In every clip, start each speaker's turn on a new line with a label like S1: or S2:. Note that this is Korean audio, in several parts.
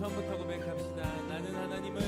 S1: 처음부터 고백합시다. 나는 하나님을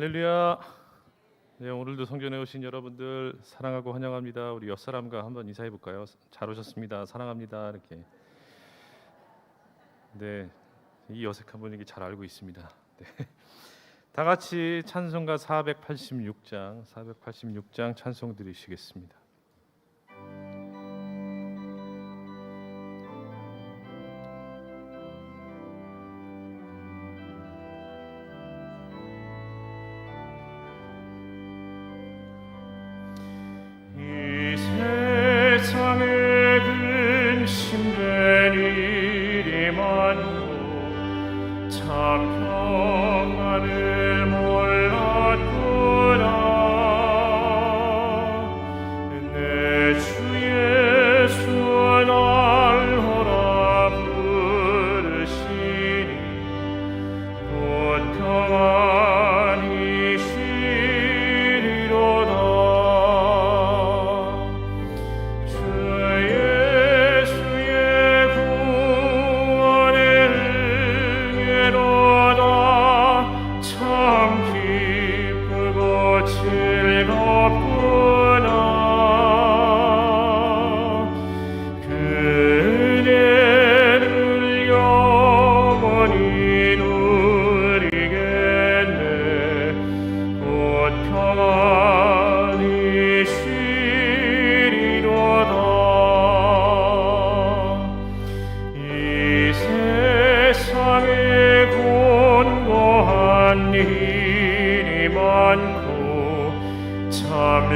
S2: 할렐루야. 네, 오늘도 성전에 오신 여러분들 사랑하고 환영합니다. 우리 옆사람과 한번 인사해 볼까요? 잘 오셨습니다. 사랑합니다. 이렇게. 네, 이 어색한 분위기 잘 알고 있습니다. 네. 다 같이 찬송가 486장 찬송 드리시겠습니다.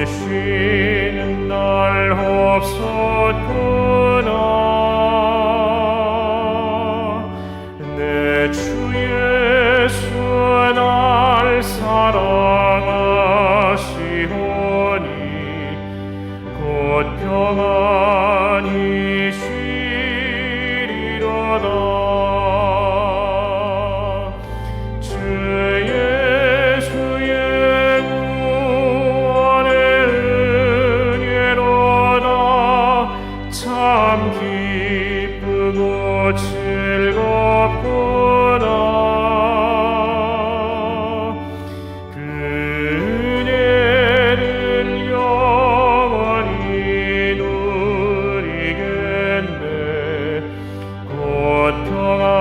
S3: 쉬는 날 없었구나. 내 주 예수 날 사랑하시오니 곧 평안히 쉬리로다. 평안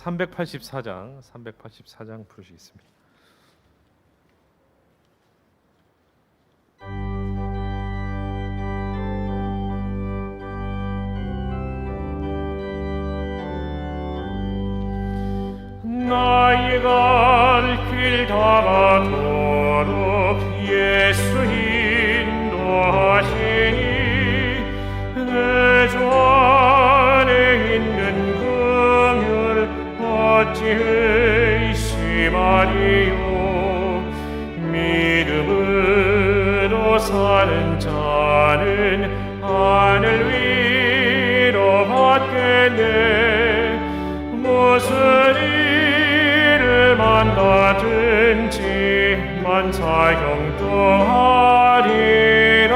S2: 384장 부르시겠습니다.
S3: 나의 갈 길 다가도록 예수 인도하시니 내 주 안에 있는 긍휼 어찌 의심하리요. 믿음으로 사는 자는 하늘 위로 받겠네. 무슨 일을 만나든지 만사형통하리라.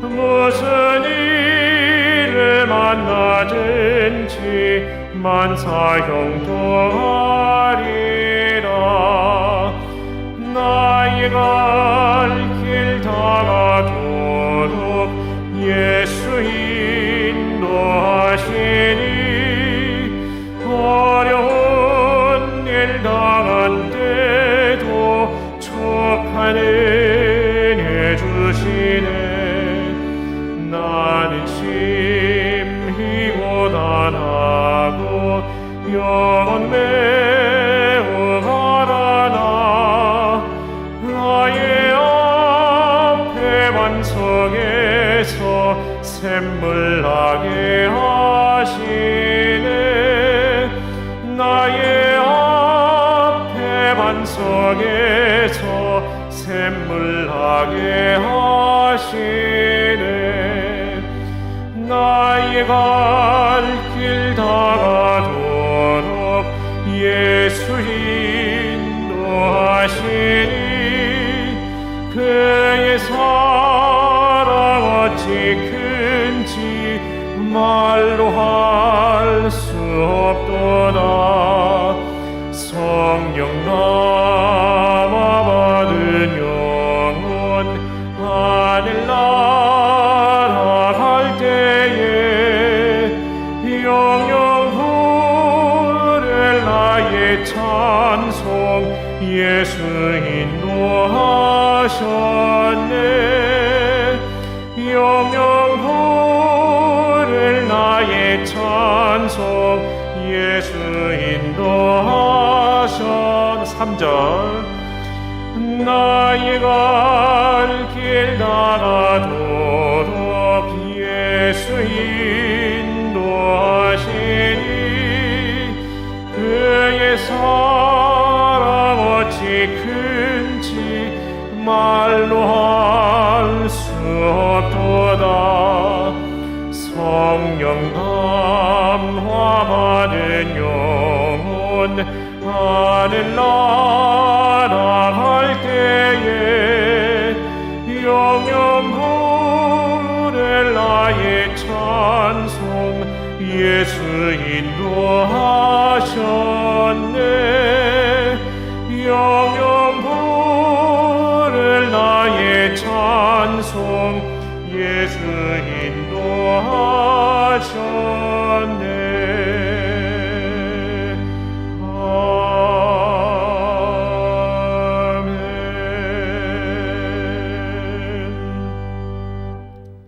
S3: 무슨 일을 만나든지 만사형통하리라. 나의 갈 길 다가도록 예수 인도하시니 어려운 일 당한 때도 족한 은혜 주시네. 나는 심히 고단하고 영혼 매우 가라나. 나의 앞에 반석에서 샘물 나게 하시네. 나의 앞에 반석에서 샘물 나게 하시네. 나의 갈 길 다가도록 예수 인도하시니 그의 사랑 어찌 큰지 말로 할 수 없도다. 성령 남아 받은 영혼 하늘 날아갈 때에 영영 부를 나의 찬송 예수 인도하셨네. 영영 부를 나의 찬송 예수 인도하셨네. 3절 나의 갈 길 다가도록 예수 인도하시니 그의 사랑 어찌 큰지 말로 할 수 없도다. 성령 감화 받은 영혼 하늘 날아갈 때에 영영 부를 나의 찬송 예수 인도하셨네. 영영 부를 나의 찬송 예수 인도하셨네.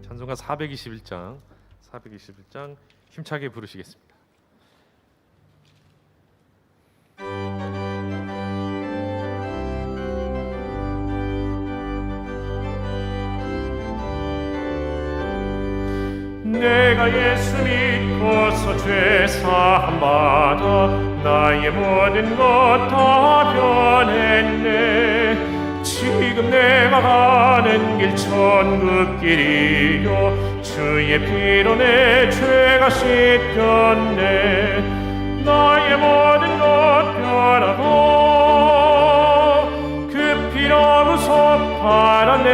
S2: 찬송가 421장 힘차게 부르시겠습니다.
S3: 내가 예수 믿고서 죄사함 받아 나의 모든 것 다 변했네. 지금 내가 가는 길 천국 길이요 주의 피로 내 죄가 씻겼네. 나의 모든 것 변하고 그 피로 구속받았네.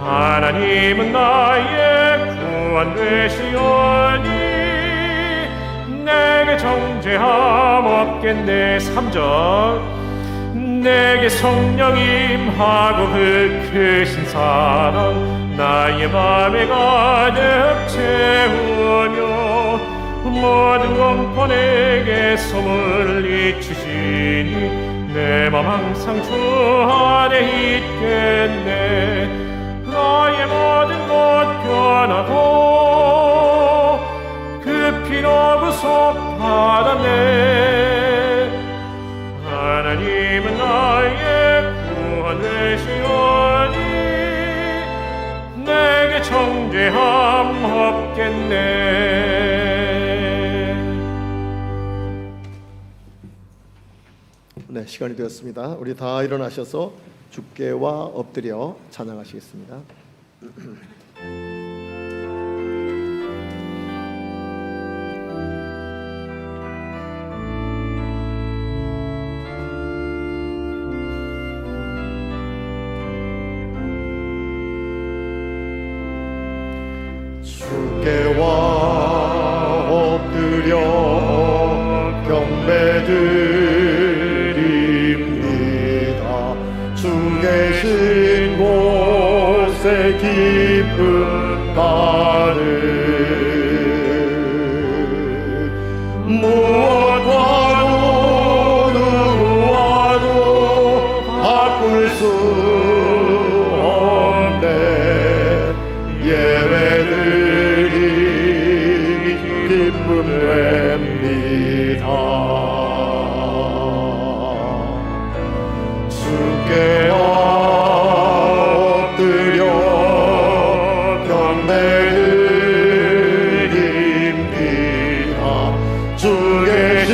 S3: 하나님은 나의 구원 되시오니 내게 정죄함 없겠네. 3절 내게 성령 임하고 그 크신 사랑 나의 맘에 가득 채우며 모든 공포에게 소문을 잊히시니 내 맘 항상 주 안에 있겠네. 나의 모든 것 변하고 그 피로 구속받았네. 하나님은 나의 구원 되시오니 내게 정죄함 없겠네.
S4: 네, 시간이 되었습니다. 우리 다 일어나셔서 주께와 엎드려 찬양하시겠습니다. 주께와 엎드려 경배드립니다. 주 계신 곳에 기쁨 가득 무엇과도 누구와도 바꿀 수 없네. 예배드리 기쁨 됩니다. 주께 엎드려 경배드립니다. 주 계신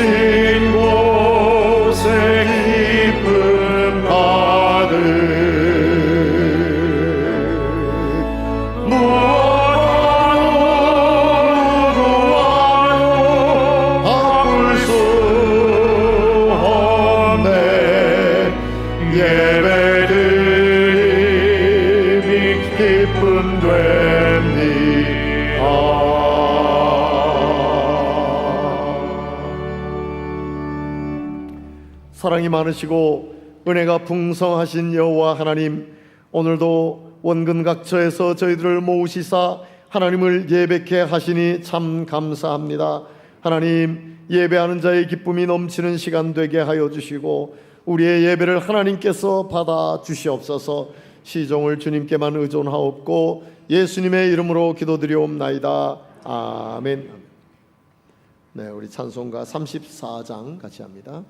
S4: 곳에 기쁨 가득 기쁨 됩니다. 사랑이 많으시고 은혜가 풍성하신 여호와 하나님, 오늘도 원근 각처에서 저희들을 모으시사 하나님을 예배케 하시니 참 감사합니다. 하나님, 예배하는 자의 기쁨이 넘치는 시간 되게 하여 주시고 우리의 예배를 하나님께서 받아 주시옵소서. 시종을 주님께만 의존하옵고 예수님의 이름으로 기도드리옵나이다. 아멘. 네, 우리 찬송가 34장 같이 합니다.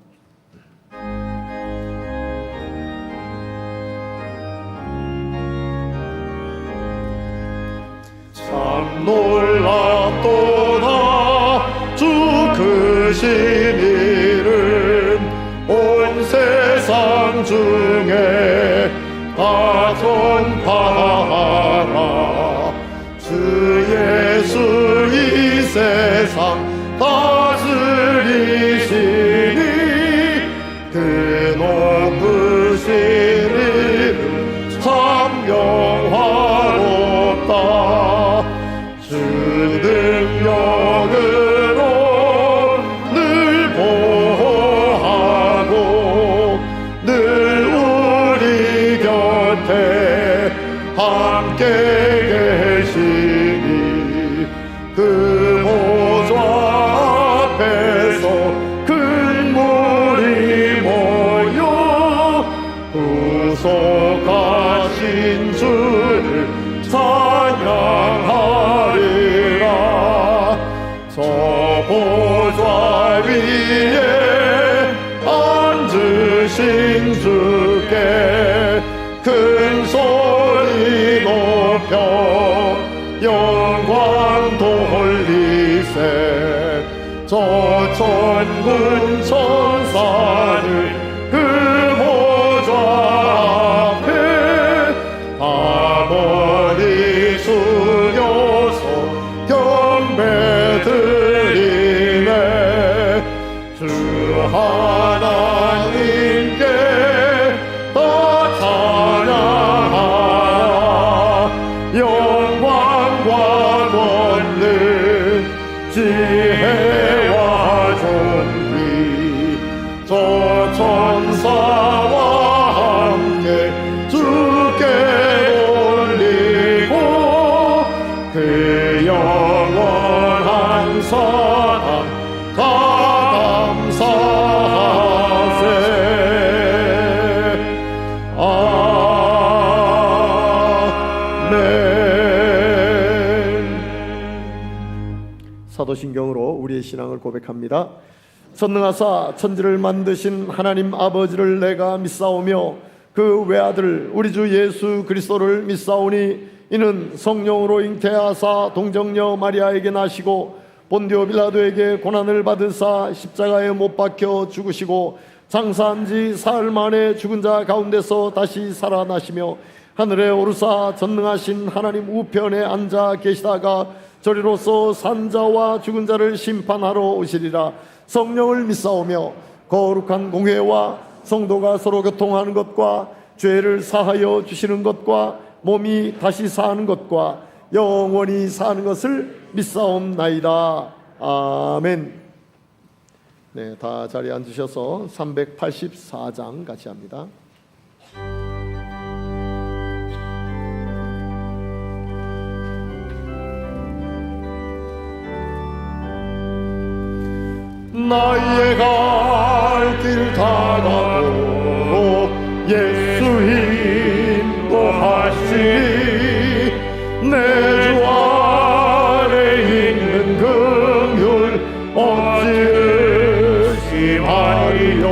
S4: 참 놀랍도다 주 크신 이름 온 세상 중에 다 전파하라. 주 예수 이 세상 다스리시니 그 높으신 이름 참 영화롭다. 주 능력으로 늘 보호하고 늘 우리 곁에 함께 계시니 그 보좌 앞에서 큰 물이 모여 구속하신 주를 찬양하리라. 저 보좌 위에 앉으신 주께 큰 소리 높여 영광 돌리세. 저 천군 천사들 그 보좌 앞에 아버지 숙여서 경배드리네. 주 하나님께 다 찬양하라. 영광과 권능 지혜와 존귀 저 천사와 함께 주께 올리고 그 영원한 사 사도신경으로 우리의 신앙을 고백합니다. 전능하사 천지를 만드신 하나님 아버지를 내가 믿사오며 그 외아들 우리 주 예수 그리스도를 믿사오니 이는 성령으로 잉태하사 동정녀 마리아에게 나시고 본디오 빌라도에게 고난을 받으사 십자가에 못 박혀 죽으시고 장사한 지 사흘 만에 죽은 자 가운데서 다시 살아나시며 하늘에 오르사 전능하신 하나님 우편에 앉아 계시다가 저리로서 산자와 죽은 자를 심판하러 오시리라. 성령을 믿사오며 거룩한 공회와 성도가 서로 교통하는 것과 죄를 사하여 주시는 것과 몸이 다시 사는 것과 영원히 사는 것을 믿사옵나이다. 아멘. 네, 다 자리에 앉으셔서 384장 같이 합니다. 나의 갈 길 다가도록 예수 인도하시니 내 주 안에 있는 긍휼 어찌 의심하리요.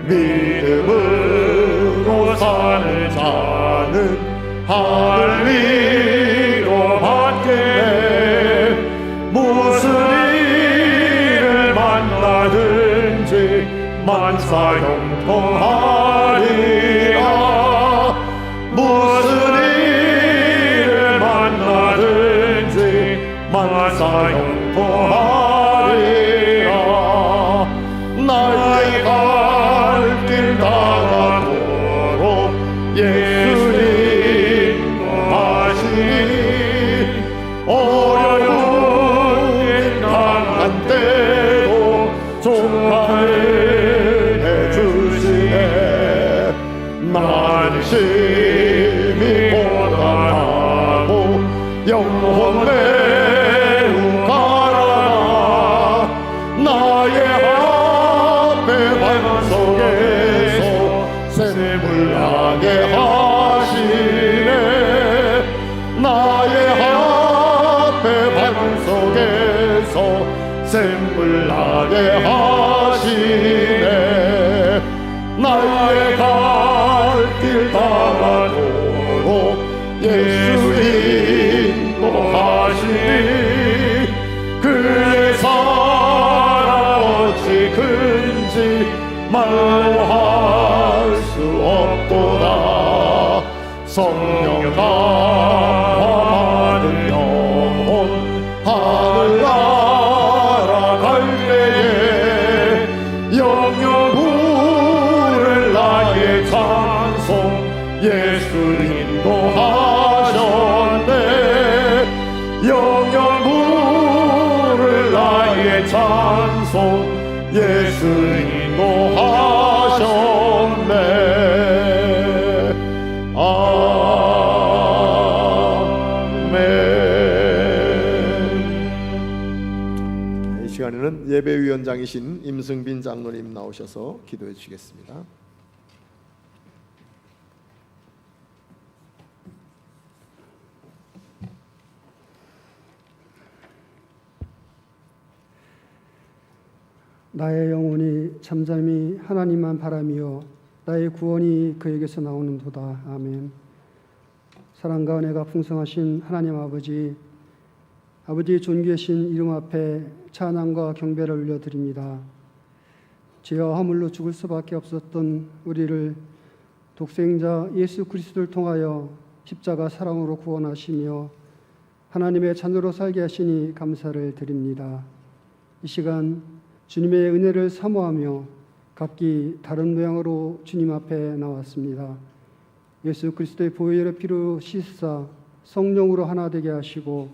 S4: 믿음으로 사는 자는 하늘 위로 받게 무슨 만사 형통하리라. 무슨 일을 만나든지 만사 형통하리라. 나의 갈 길 다가도록 예수님 인도하시니 어려운 당한 때도 종할 나는 심히 고단하고 영혼 매우 가라나. 나의 앞에 반석에서 샘을 나게 하시네. 나의 앞에 반석에서 샘을 나게 하시네. 나의 길 다가도록 예수 인도하시니 그의 사랑 어찌 큰지 말할 수 없도다. 성령 감화받은 영혼 하늘 날아갈 때에 영영 부를 나의 찬송 예수 인도하셨네. 영영 부를 나의 찬송 예수 인도하셨네. 아멘. 이 시간에는 예배위원장이신 임승빈 장로님 나오셔서 기도해 주시겠습니다.
S5: 나의 영혼이 잠잠히 하나님만 바라며 나의 구원이 그에게서 나오는도다. 아멘. 사랑과 은혜가 풍성하신 하나님 아버지, 아버지의 존귀하신 이름 앞에 찬양과 경배를 올려드립니다. 죄와 허물로 죽을 수밖에 없었던 우리를 독생자 예수 그리스도를 통하여 십자가 사랑으로 구원하시며 하나님의 자녀로 살게 하시니 감사를 드립니다. 이 시간 주님의 은혜를 사모하며 각기 다른 모양으로 주님 앞에 나왔습니다. 예수 그리스도의 보혈의 피로 씻사 성령으로 하나 되게 하시고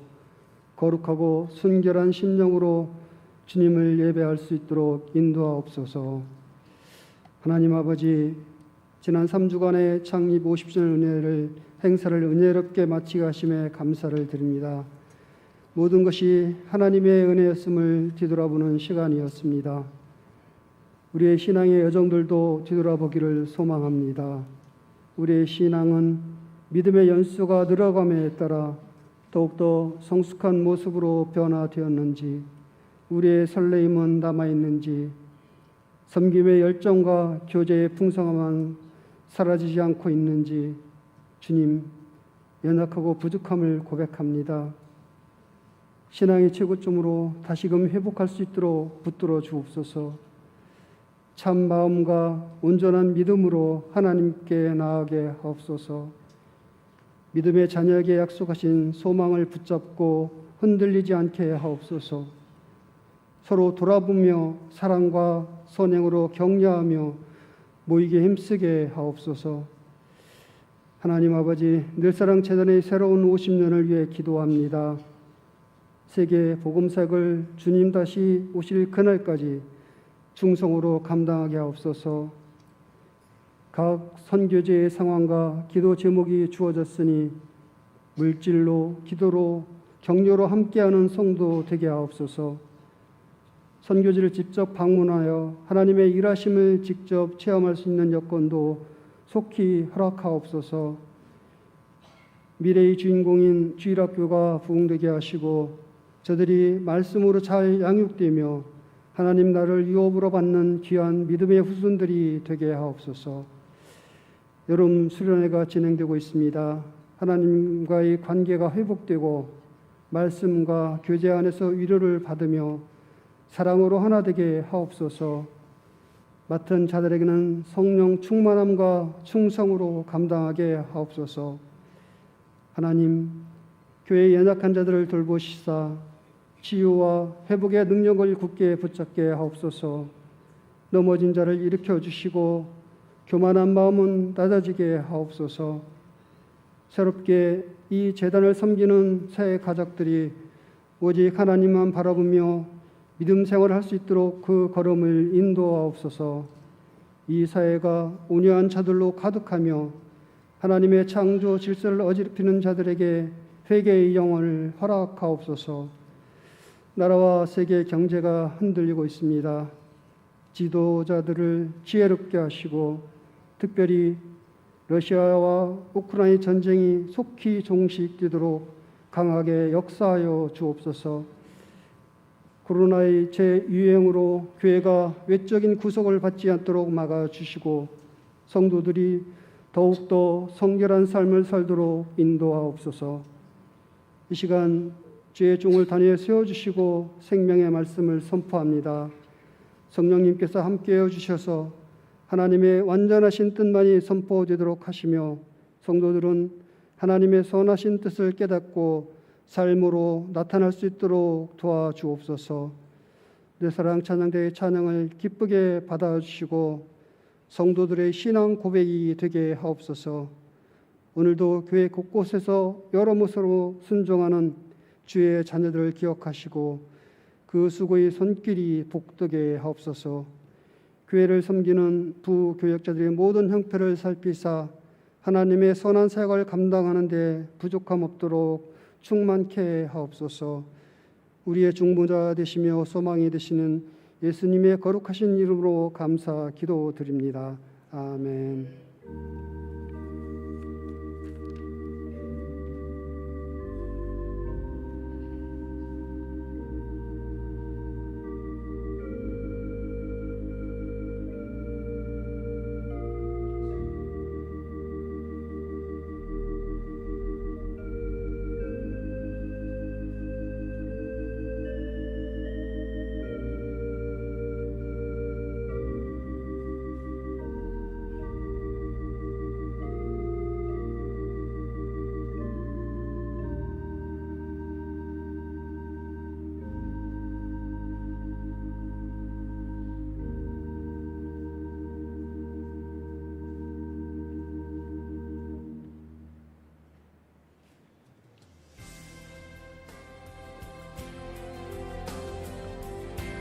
S5: 거룩하고 순결한 심령으로 주님을 예배할 수 있도록 인도하옵소서. 하나님 아버지, 지난 3주간의 창립 50주년 은혜를 행사를 은혜롭게 마치게 하심에 감사를 드립니다. 모든 것이 하나님의 은혜였음을 뒤돌아보는 시간이었습니다. 우리의 신앙의 여정들도 뒤돌아보기를 소망합니다. 우리의 신앙은 믿음의 연수가 늘어감에 따라 더욱더 성숙한 모습으로 변화되었는지, 우리의 설레임은 남아있는지, 섬김의 열정과 교제의 풍성함은 사라지지 않고 있는지 주님, 연약하고 부족함을 고백합니다. 신앙의 최고점으로 다시금 회복할 수 있도록 붙들어 주옵소서. 참 마음과 온전한 믿음으로 하나님께 나아가게 하옵소서. 믿음의 자녀에게 약속하신 소망을 붙잡고 흔들리지 않게 하옵소서. 서로 돌아보며 사랑과 선행으로 격려하며 모이게 힘쓰게 하옵소서. 하나님 아버지, 늘사랑 재단의 새로운 50년을 위해 기도합니다. 세계 복음사역을 주님 다시 오실 그날까지 충성으로 감당하게 하옵소서. 각 선교제의 상황과 기도 제목이 주어졌으니 물질로, 기도로, 격려로 함께하는 성도 되게 하옵소서. 선교지를 직접 방문하여 하나님의 일하심을 직접 체험할 수 있는 여건도 속히 허락하옵소서. 미래의 주인공인 주일학교가 부흥되게 하시고 저들이 말씀으로 잘 양육되며 하나님 나라를 유업으로 받는 귀한 믿음의 후손들이 되게 하옵소서. 여름 수련회가 진행되고 있습니다. 하나님과의 관계가 회복되고 말씀과 교제 안에서 위로를 받으며 사랑으로 하나 되게 하옵소서. 맡은 자들에게는 성령 충만함과 충성으로 감당하게 하옵소서. 하나님, 교회의 연약한 자들을 돌보시사 치유와 회복의 능력을 굳게 붙잡게 하옵소서. 넘어진 자를 일으켜 주시고 교만한 마음은 낮아지게 하옵소서. 새롭게 이 재단을 섬기는 새 가족들이 오직 하나님만 바라보며 믿음 생활을 할 수 있도록 그 걸음을 인도하옵소서. 이 사회가 온유한 자들로 가득하며 하나님의 창조 질서를 어지럽히는 자들에게 회개의 영혼을 허락하옵소서. 나라와 세계 경제가 흔들리고 있습니다. 지도자들을 지혜롭게 하시고 특별히 러시아와 우크라이나 전쟁이 속히 종식되도록 강하게 역사하여 주옵소서. 코로나의 재유행으로 교회가 외적인 구속을 받지 않도록 막아주시고 성도들이 더욱더 성결한 삶을 살도록 인도하옵소서. 이 시간 주의 종을 단위에 세워주시고 생명의 말씀을 선포합니다. 성령님께서 함께해 주셔서 하나님의 완전하신 뜻만이 선포되도록 하시며 성도들은 하나님의 선하신 뜻을 깨닫고 삶으로 나타날 수 있도록 도와주옵소서. 내 사랑 찬양대의 찬양을 기쁘게 받아주시고 성도들의 신앙 고백이 되게 하옵소서. 오늘도 교회 곳곳에서 여러 모습으로 순종하는 주의 자녀들을 기억하시고 그 수고의 손길이 복되게 하옵소서. 교회를 섬기는 부교역자들의 모든 형편을 살피사 하나님의 선한 사역을 감당하는 데 부족함 없도록 충만케 하옵소서. 우리의 중보자 되시며 소망이 되시는 예수님의 거룩하신 이름으로 감사 기도드립니다. 아멘.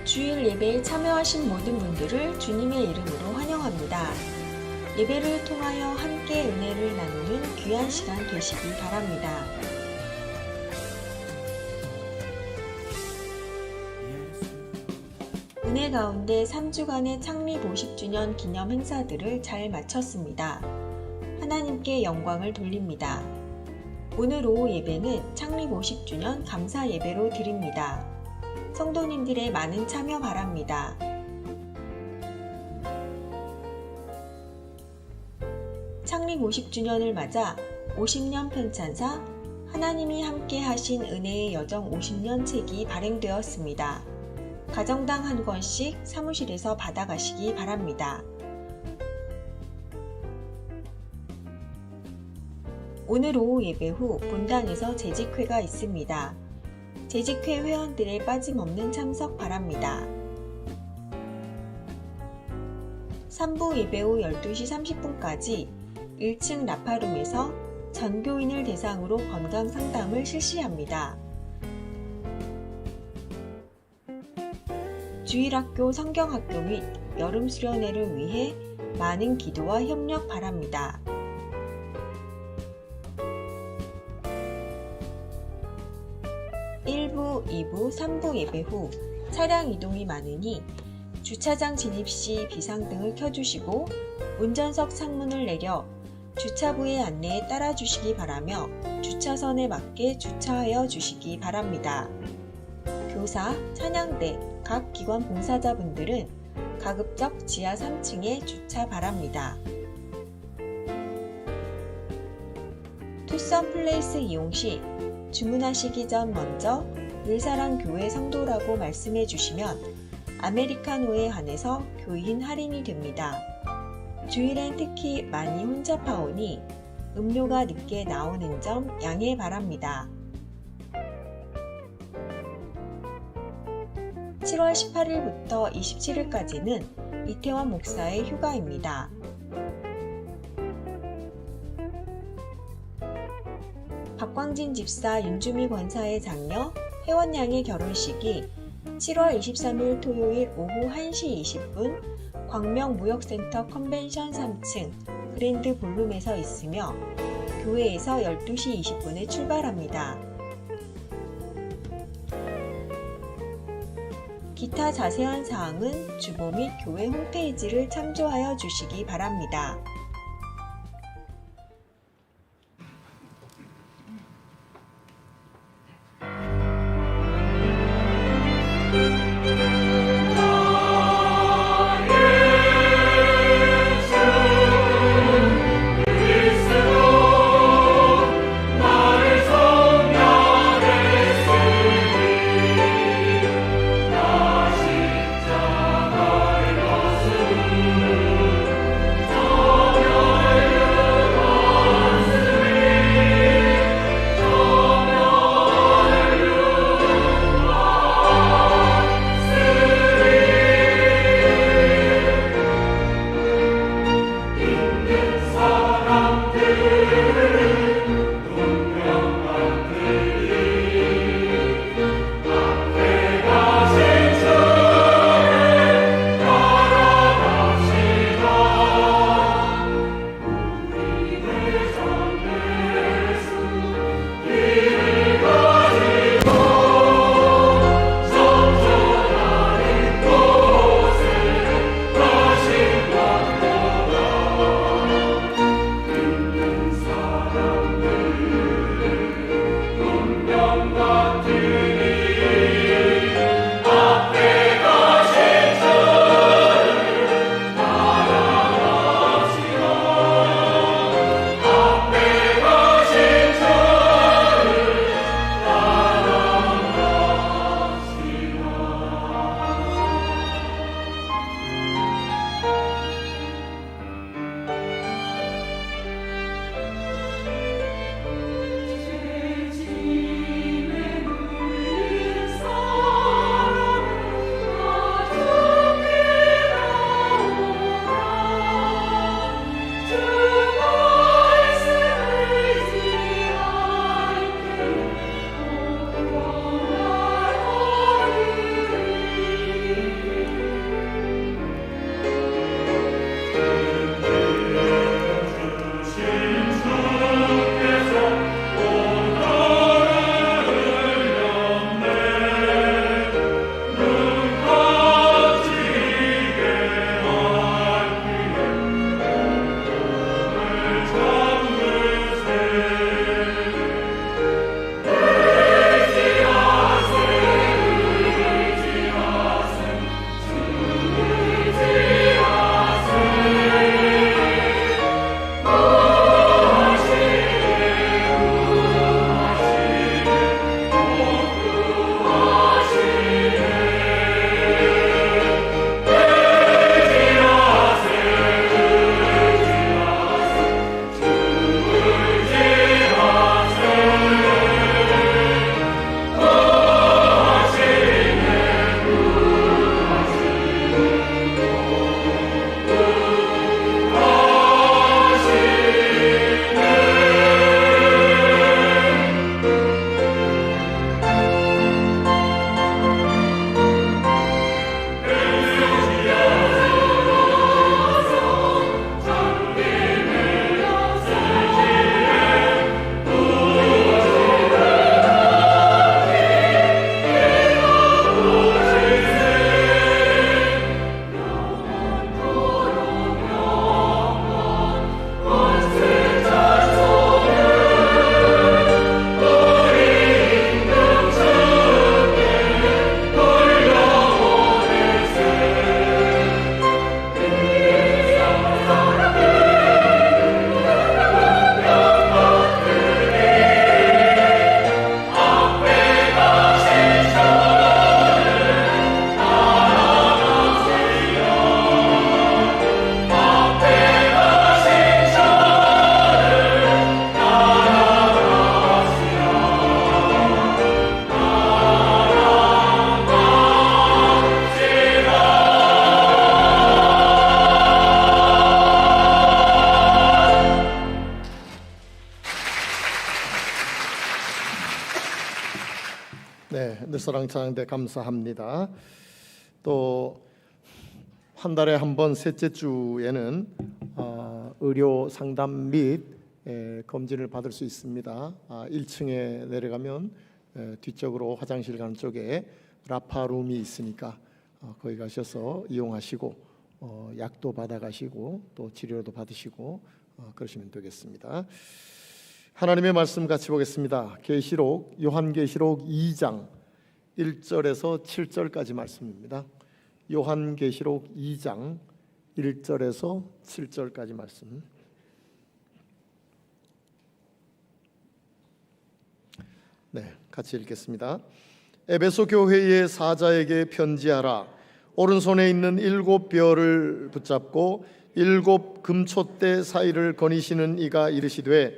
S6: 주일 예배에 참여하신 모든 분들을 주님의 이름으로 환영합니다. 예배를 통하여 함께 은혜를 나누는 귀한 시간 되시기 바랍니다. 은혜 가운데 3주간의 창립 50주년 기념 행사들을 잘 마쳤습니다. 하나님께 영광을 돌립니다. 오늘 오후 예배는 창립 50주년 감사 예배로 드립니다. 성도님들의 많은 참여 바랍니다. 창립 50주년을 맞아 50년 편찬사 하나님이 함께 하신 은혜의 여정 50년 책이 발행되었습니다. 가정당 한 권씩 사무실에서 받아가시기 바랍니다. 오늘 오후 예배 후 본당에서 재직회가 있습니다. 재직회 회원들의 빠짐없는 참석 바랍니다. 3부 예배 후 12시 30분까지 1층 라파룸에서 전교인을 대상으로 건강 상담을 실시합니다. 주일학교, 성경학교 및 여름 수련회를 위해 많은 기도와 협력 바랍니다. 1부, 2부, 3부 예배 후 차량 이동이 많으니 주차장 진입 시 비상등을 켜주시고 운전석 창문을 내려 주차부의 안내에 따라주시기 바라며 주차선에 맞게 주차하여 주시기 바랍니다. 교사, 찬양대, 각 기관 봉사자분들은 가급적 지하 3층에 주차 바랍니다. 투썸 플레이스 이용 시 주문하시기 전 먼저 늘사랑교회 성도라고 말씀해 주시면 아메리카노에 한해서 교인 할인이 됩니다. 주일엔 특히 많이 혼잡하오니 음료가 늦게 나오는 점 양해 바랍니다. 7월 18일부터 27일까지는 이태원 목사의 휴가입니다. 박광진 집사 윤주미 권사의 장녀 혜원양의 결혼식이 7월 23일 토요일 오후 1시 20분 광명무역센터 컨벤션 3층 그랜드 볼룸에서 있으며 교회에서 12시 20분에 출발합니다. 기타 자세한 사항은 주보 및 교회 홈페이지를 참조하여 주시기 바랍니다.
S4: 늦사랑 찬양대 감사합니다. 또 한 달에 한 번 셋째 주에는 의료 상담 및 검진을 받을 수 있습니다. 1층에 내려가면 뒤쪽으로 화장실 가는 쪽에 라파룸이 있으니까 거기 가셔서 이용하시고 약도 받아가시고 또 치료도 받으시고 그러시면 되겠습니다. 하나님의 말씀 같이 보겠습니다. 계시록 요한계시록 2장 1절에서 7절까지 말씀입니다. 요한계시록 2장 1절에서 7절까지 말씀. 네, 같이 읽겠습니다. 에베소 교회의 사자에게 편지하라. 오른손에 있는 7 별을 붙잡고 7 금촛대 사이를 거니시는 이가 이르시되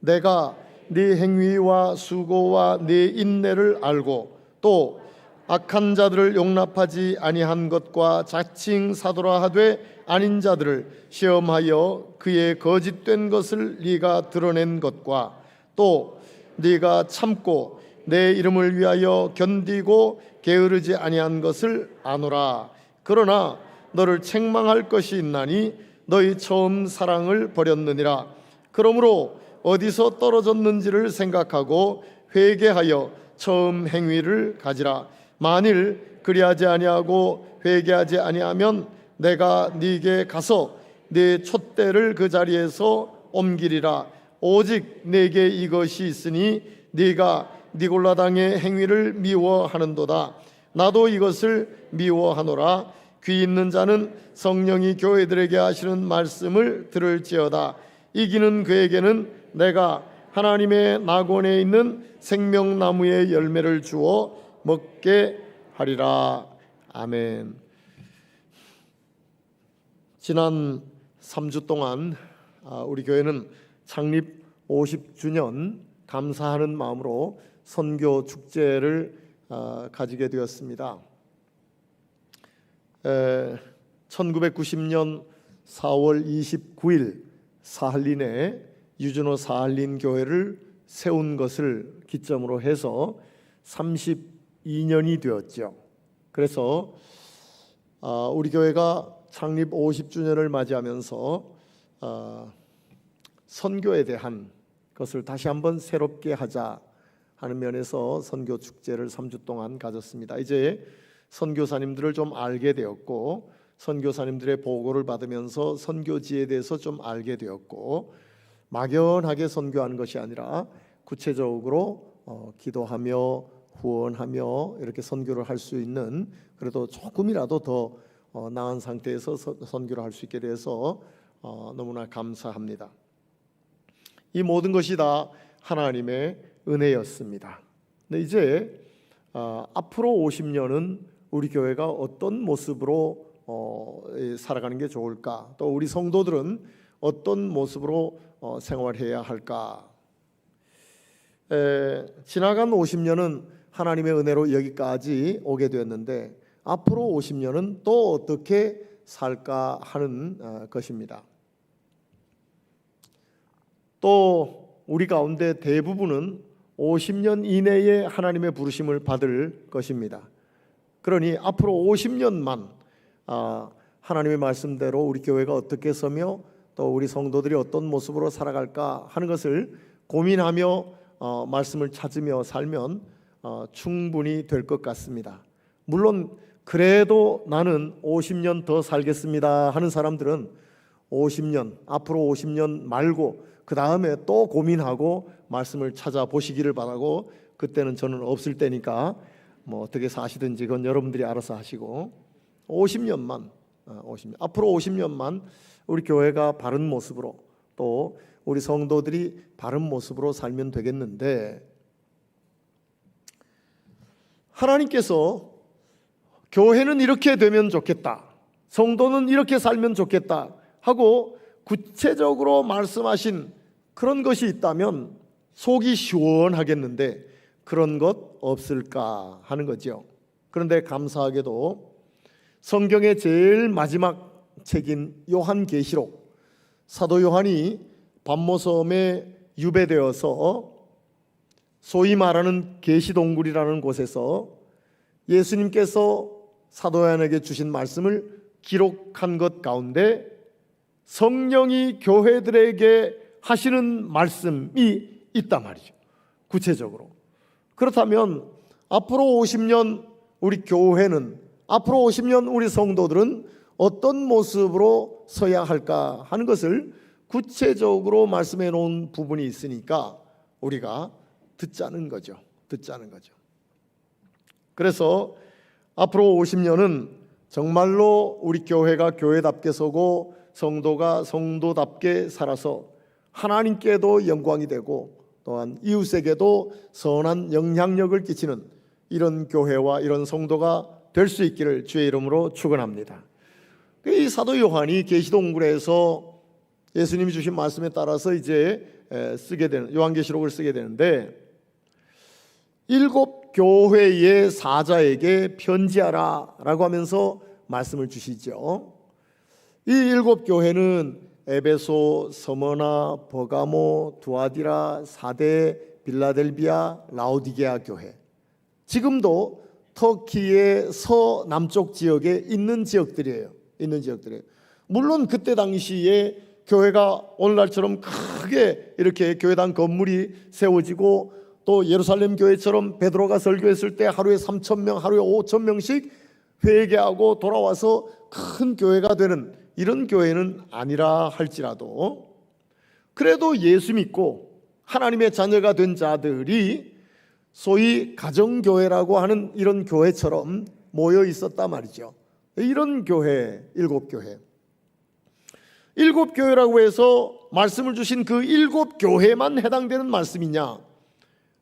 S4: 내가 네 행위와 수고와 네 인내를 알고 또 악한 자들을 용납하지 아니한 것과 자칭 사도라 하되 아닌 자들을 시험하여 그의 거짓된 것을 네가 드러낸 것과 또 네가 참고 내 이름을 위하여 견디고 게으르지 아니한 것을 아노라. 그러나 너를 책망할 것이 있나니 너희 처음 사랑을 버렸느니라. 그러므로 어디서 떨어졌는지를 생각하고 회개하여 처음 행위를 가지라. 만일 그리하지 아니하고 회개하지 아니하면 내가 네게 가서 네 촛대를 그 자리에서 옮기리라. 오직 내게 이것이 있으니 네가 니골라 당의 행위를 미워하는도다. 나도 이것을 미워하노라. 귀 있는 자는 성령이 교회들에게 하시는 말씀을 들을지어다. 이기는 그에게는 내가 하나님의 낙원에 있는 생명나무의 열매를 주어 먹게 하리라. 아멘. 지난 3주 동안 우리 교회는 창립 50주년 감사하는 마음으로 선교 축제를 가지게 되었습니다. 1990년 4월 29일 사할린에 유준호 사할린 교회를 세운 것을 기점으로 해서 32년이 되었죠. 그래서 우리 교회가 창립 50주년을 맞이하면서 선교에 대한 것을 다시 한번 새롭게 하자 하는 면에서 선교 축제를 3주 동안 가졌습니다. 이제 선교사님들을 좀 알게 되었고 선교사님들의 보고를 받으면서 선교지에 대해서 좀 알게 되었고 막연하게 선교하는 것이 아니라 구체적으로 기도하며 후원하며 이렇게 선교를 할 수 있는 그래도 조금이라도 더 나은 상태에서 선교를 할 수 있게 돼서 너무나 감사합니다. 이 모든 것이 다 하나님의 은혜였습니다. 근데 이제 앞으로 50년은 우리 교회가 어떤 모습으로 살아가는 게 좋을까? 또 우리 성도들은 어떤 모습으로 생활해야 할까? 지나간 50년은 하나님의 은혜로 여기까지 오게 되었는데 앞으로 50년은 또 어떻게 살까 하는 것입니다. 또 우리 가운데 대부분은 50년 이내에 하나님의 부르심을 받을 것입니다. 그러니 앞으로 50년만 하나님의 말씀대로 우리 교회가 어떻게 서며 또 우리 성도들이 어떤 모습으로 살아갈까 하는 것을 고민하며 말씀을 찾으며 살면 충분히 될 것 같습니다. 물론 그래도 나는 50년 더 살겠습니다 하는 사람들은 50년, 앞으로 50년 말고 그 다음에 또 고민하고 말씀을 찾아보시기를 바라고, 그때는 저는 없을 때니까 뭐 어떻게 사시든지 그건 여러분들이 알아서 하시고 50년만 앞으로 50년만 우리 교회가 바른 모습으로 또 우리 성도들이 바른 모습으로 살면 되겠는데, 하나님께서 교회는 이렇게 되면 좋겠다, 성도는 이렇게 살면 좋겠다 하고 구체적으로 말씀하신 그런 것이 있다면 속이 시원하겠는데 그런 것 없을까 하는 거죠. 그런데 감사하게도 성경의 제일 마지막 책인 요한계시록, 사도 요한이 밤모섬에 유배되어서 소위 말하는 계시동굴이라는 곳에서 예수님께서 사도 요한에게 주신 말씀을 기록한 것 가운데 성령이 교회들에게 하시는 말씀이 있단 말이죠. 구체적으로. 그렇다면 앞으로 50년 우리 교회는, 앞으로 50년 우리 성도들은 어떤 모습으로 서야 할까 하는 것을 구체적으로 말씀해 놓은 부분이 있으니까 우리가 듣자는 거죠. 듣자는 거죠. 그래서 앞으로 50년은 정말로 우리 교회가 교회답게 서고 성도가 성도답게 살아서 하나님께도 영광이 되고 또한 이웃에게도 선한 영향력을 끼치는 이런 교회와 이런 성도가 될 수 있기를 주의 이름으로 축원합니다. 이 사도 요한이 계시록에서 예수님이 주신 말씀에 따라서 이제 쓰게 되는 요한계시록을 쓰게 되는데 7 교회의 사자에게 편지하라 라고 하면서 말씀을 주시죠. 이 7 교회는 에베소, 서머나, 버가모, 두아디라, 사데, 빌라델비아, 라오디게아 교회, 지금도 터키의 서남쪽 지역에 있는 지역들이에요. 물론 그때 당시에 교회가 오늘날처럼 크게 이렇게 교회당 건물이 세워지고 또 예루살렘 교회처럼 베드로가 설교했을 때 하루에 3,000명, 하루에 5,000명씩 회개하고 돌아와서 큰 교회가 되는 이런 교회는 아니라 할지라도 그래도 예수 믿고 하나님의 자녀가 된 자들이 소위 가정교회라고 하는 이런 교회처럼 모여 있었단 말이죠. 이런 교회, 7 교회. 7 교회라고 해서 말씀을 주신 그 7 교회만 해당되는 말씀이냐?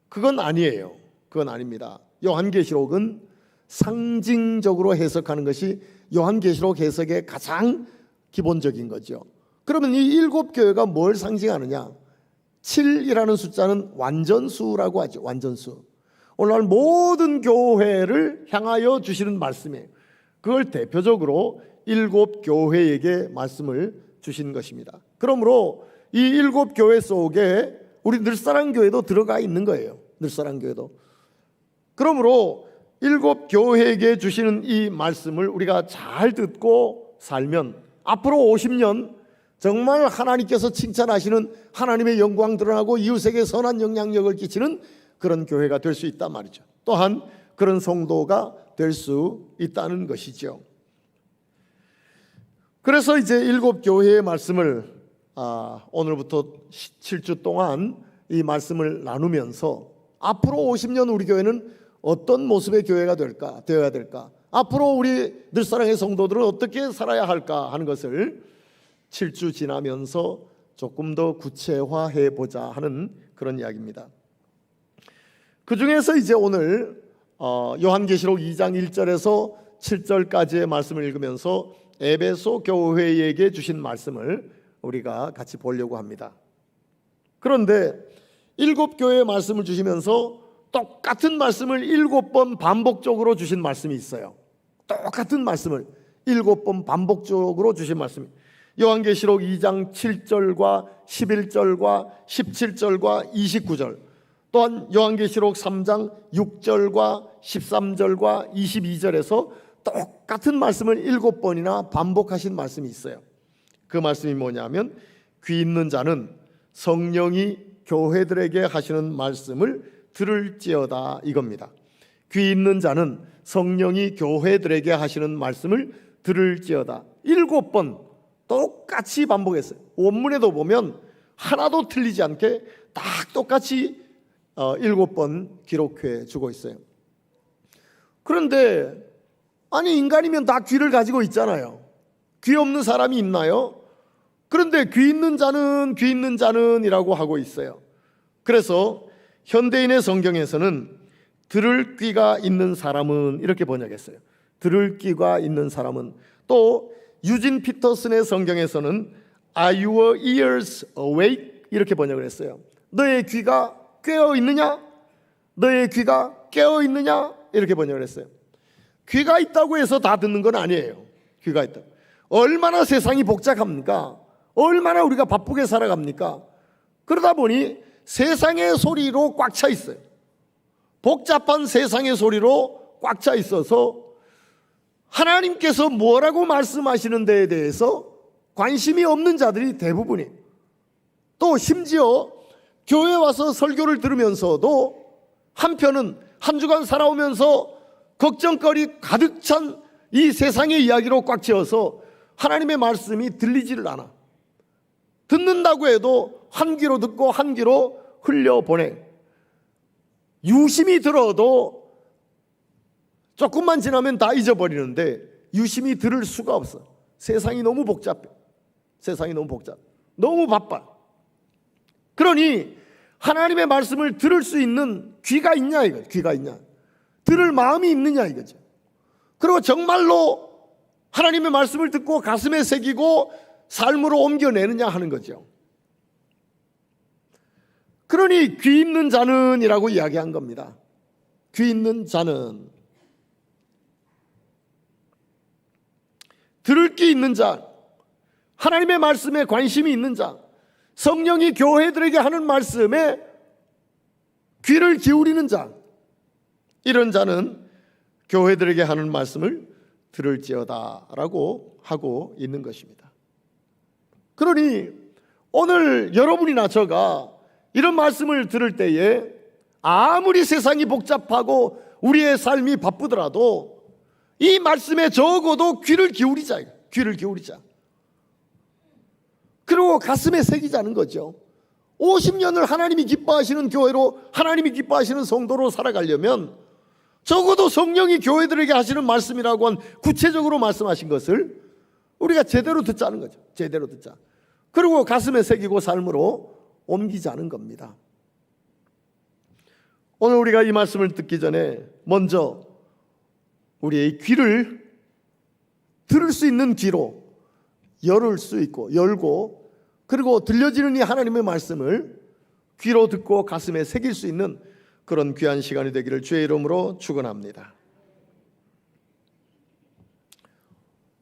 S4: 그건 아니에요. 그건 아닙니다. 요한계시록은 상징적으로 해석하는 것이 요한계시록 해석의 가장 기본적인 거죠. 그러면 이 7 교회가 뭘 상징하느냐? 7이라는 숫자는 완전수라고 하죠. 완전수. 오늘날 모든 교회를 향하여 주시는 말씀이에요. 그걸 대표적으로 7 교회에게 말씀을 주신 것입니다. 그러므로 이 7 교회 속에 우리 늘사랑 교회도 들어가 있는 거예요. 늘사랑 교회도. 그러므로 7 교회에게 주시는 이 말씀을 우리가 잘 듣고 살면 앞으로 50년 정말 하나님께서 칭찬하시는 하나님의 영광 드러나고 이웃에게 선한 영향력을 끼치는 그런 교회가 될 수 있단 말이죠. 또한 그런 성도가 될 수 있다는 것이죠. 그래서 이제 7 교회의 말씀을 오늘부터 7주 동안 이 말씀을 나누면서 앞으로 50년 우리 교회는 어떤 모습의 교회가 되어야 될까? 앞으로 우리 늘사랑의 성도들은 어떻게 살아야 할까 하는 것을 7주 지나면서 조금 더 구체화해 보자 하는 그런 이야기입니다. 그 중에서 이제 오늘 요한계시록 2장 1절에서 7절까지의 말씀을 읽으면서 에베소 교회에게 주신 말씀을 우리가 같이 보려고 합니다. 그런데 7 교회의 말씀을 주시면서 똑같은 말씀을 7번 반복적으로 주신 말씀이 있어요. 똑같은 말씀을 7번 반복적으로 주신 말씀이 요한계시록 2장 7절과 11절과 17절과 29절, 또한 요한계시록 3장 6절과 13절과 22절에서 똑같은 말씀을 7번이나 반복하신 말씀이 있어요. 그 말씀이 뭐냐면 귀 있는 자는 성령이 교회들에게 하시는 말씀을 들을지어다 이겁니다. 귀 있는 자는 성령이 교회들에게 하시는 말씀을 들을지어다. 7번 똑같이 반복했어요. 원문에도 보면 하나도 틀리지 않게 딱 똑같이 7번 기록해 주고 있어요. 그런데 아니 인간이면 다 귀를 가지고 있잖아요. 귀 없는 사람이 있나요? 그런데 귀 있는 자는 이라고 하고 있어요. 그래서 현대인의 성경에서는 들을 귀가 있는 사람은 이렇게 번역했어요. 들을 귀가 있는 사람은. 또 유진 피터슨의 성경에서는 Are your ears awake? 이렇게 번역을 했어요. 너의 귀가 깨어 있느냐? 너의 귀가 깨어 있느냐? 이렇게 번역을 했어요. 귀가 있다고 해서 다 듣는 건 아니에요. 귀가 있다. 얼마나 세상이 복잡합니까? 얼마나 우리가 바쁘게 살아갑니까? 그러다 보니 세상의 소리로 꽉 차 있어요. 복잡한 세상의 소리로 꽉 차 있어서 하나님께서 뭐라고 말씀하시는 데에 대해서 관심이 없는 자들이 대부분이에요. 또 심지어 교회 와서 설교를 들으면서도 한편은 한 주간 살아오면서 걱정거리 가득 찬 이 세상의 이야기로 꽉 채워서 하나님의 말씀이 들리지를 않아. 듣는다고 해도 한 귀로 듣고 한 귀로 흘려보내. 유심히 들어도 조금만 지나면 다 잊어버리는데 유심히 들을 수가 없어. 세상이 너무 복잡해. 세상이 너무 복잡해. 너무 바빠. 그러니 하나님의 말씀을 들을 수 있는 귀가 있냐 이거죠. 귀가 있냐. 들을 마음이 있느냐 이거죠. 그리고 정말로 하나님의 말씀을 듣고 가슴에 새기고 삶으로 옮겨내느냐 하는 거죠. 그러니 귀 있는 자는 이라고 이야기한 겁니다. 귀 있는 자는, 들을 귀 있는 자, 하나님의 말씀에 관심이 있는 자, 성령이 교회들에게 하는 말씀에 귀를 기울이는 자, 이런 자는 교회들에게 하는 말씀을 들을지어다 라고 하고 있는 것입니다. 그러니 오늘 여러분이나 저가 이런 말씀을 들을 때에 아무리 세상이 복잡하고 우리의 삶이 바쁘더라도 이 말씀에 적어도 귀를 기울이자. 귀를 기울이자. 그리고 가슴에 새기자는 거죠. 50년을 하나님이 기뻐하시는 교회로, 하나님이 기뻐하시는 성도로 살아가려면 적어도 성령이 교회들에게 하시는 말씀이라고 한 구체적으로 말씀하신 것을 우리가 제대로 듣자는 거죠. 제대로 듣자. 그리고 가슴에 새기고 삶으로 옮기자는 겁니다. 오늘 우리가 이 말씀을 듣기 전에 먼저 우리의 귀를 들을 수 있는 귀로 열을 수 있고 열고, 그리고 들려지는 이 하나님의 말씀을 귀로 듣고 가슴에 새길 수 있는 그런 귀한 시간이 되기를 주의 이름으로 축원합니다.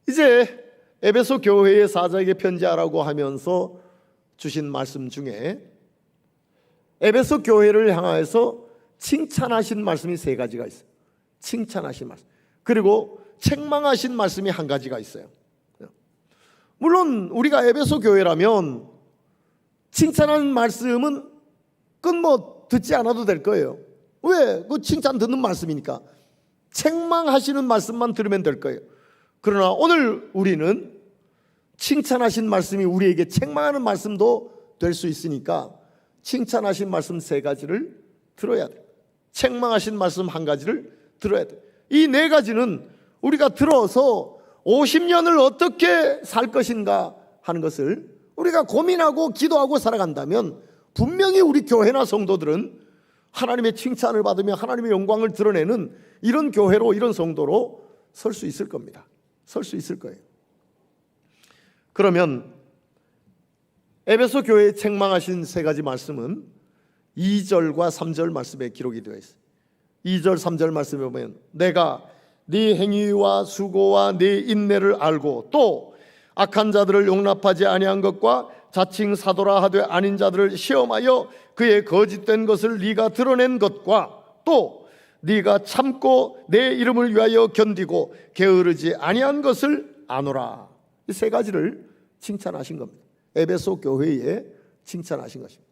S4: 이제 에베소 교회의 사자에게 편지하라고 하면서 주신 말씀 중에 에베소 교회를 향하여서 칭찬하신 말씀이 3가지가 있어요. 칭찬하신 말씀. 그리고 책망하신 말씀이 1가지가 있어요. 물론 우리가 에베소 교회라면 칭찬하는 말씀은 듣지 않아도 될 거예요. 왜? 그 칭찬 듣는 말씀이니까. 책망하시는 말씀만 들으면 될 거예요. 그러나 오늘 우리는 칭찬하신 말씀이 우리에게 책망하는 말씀도 될 수 있으니까 칭찬하신 말씀 3가지를 들어야 돼요. 책망하신 말씀 1가지를 들어야 돼요. 이 4가지는 우리가 들어서 50년을 어떻게 살 것인가 하는 것을 우리가 고민하고 기도하고 살아간다면 분명히 우리 교회나 성도들은 하나님의 칭찬을 받으며 하나님의 영광을 드러내는 이런 교회로, 이런 성도로 설 수 있을 겁니다. 설 수 있을 거예요. 그러면 에베소 교회에 책망하신 3가지 말씀은 2절과 3절 말씀에 기록이 되어 있어요. 2절 3절 말씀에 보면 내가 네 행위와 수고와 네 인내를 알고 또 악한 자들을 용납하지 아니한 것과 자칭 사도라 하되 아닌 자들을 시험하여 그의 거짓된 것을 네가 드러낸 것과 또 네가 참고 내 이름을 위하여 견디고 게으르지 아니한 것을 아노라. 이 3가지를 칭찬하신 겁니다. 에베소 교회에 칭찬하신 것입니다.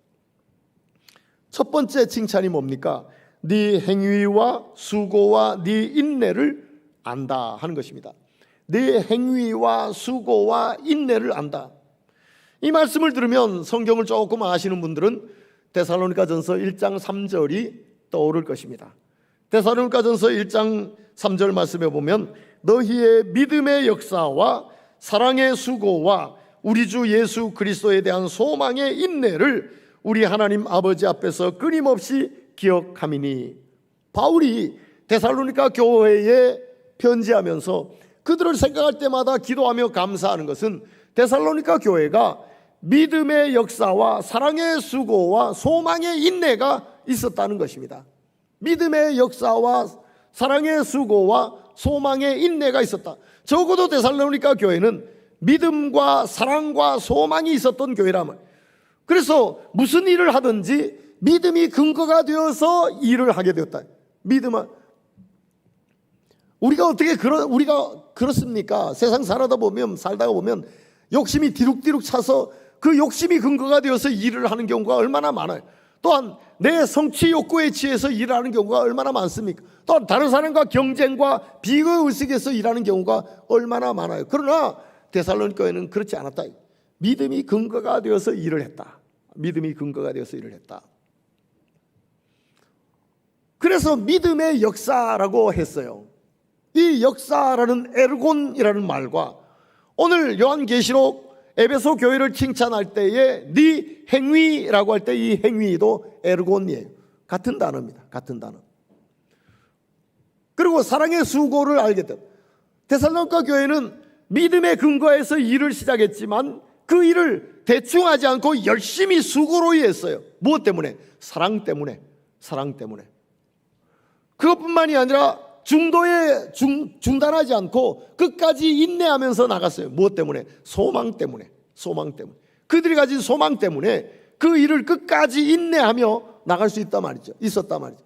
S4: 첫 번째 칭찬이 뭡니까? 네 행위와 수고와 네 인내를 안다 하는 것입니다. 네 행위와 수고와 인내를 안다. 이 말씀을 들으면 성경을 조금 아시는 분들은 데살로니가전서 1장 3절이 떠오를 것입니다. 데살로니가전서 1장 3절 말씀에 보면 너희의 믿음의 역사와 사랑의 수고와 우리 주 예수 그리스도에 대한 소망의 인내를 우리 하나님 아버지 앞에서 끊임없이 기억함이니. 바울이 데살로니가 교회에 편지하면서 그들을 생각할 때마다 기도하며 감사하는 것은 데살로니가 교회가 믿음의 역사와 사랑의 수고와 소망의 인내가 있었다는 것입니다. 믿음의 역사와 사랑의 수고와 소망의 인내가 있었다. 적어도 데살로니가 교회는 믿음과 사랑과 소망이 있었던 교회라면, 그래서 무슨 일을 하든지 믿음이 근거가 되어서 일을 하게 되었다. 믿음은 우리가 어떻게 우리가 그렇습니까? 세상 살다가 보면 욕심이 뒤룩뒤룩 차서 그 욕심이 근거가 되어서 일을 하는 경우가 얼마나 많아요. 또한 내 성취 욕구에 취해서 일하는 경우가 얼마나 많습니까? 또한 다른 사람과 경쟁과 비교 의식에서 일하는 경우가 얼마나 많아요. 그러나 데살로니가 교회는 그렇지 않았다. 믿음이 근거가 되어서 일을 했다. 믿음이 근거가 되어서 일을 했다. 그래서 믿음의 역사라고 했어요. 이 역사라는 에르곤이라는 말과 오늘 요한계시록 에베소 교회를 칭찬할 때에 네 행위라고 할 때 이 행위도 에르곤이에요. 같은 단어입니다. 같은 단어. 그리고 사랑의 수고를 알게 된 데살로니가 교회는 믿음의 근거에서 일을 시작했지만 그 일을 대충 하지 않고 열심히 수고로 했어요. 무엇 때문에? 사랑 때문에. 사랑 때문에. 그것뿐만이 아니라 중도에 중단하지 않고 끝까지 인내하면서 나갔어요. 무엇 때문에? 소망 때문에. 소망 때문에. 그들이 가진 소망 때문에 그 일을 끝까지 인내하며 나갈 수 있단 말이죠. 있었단 말이죠.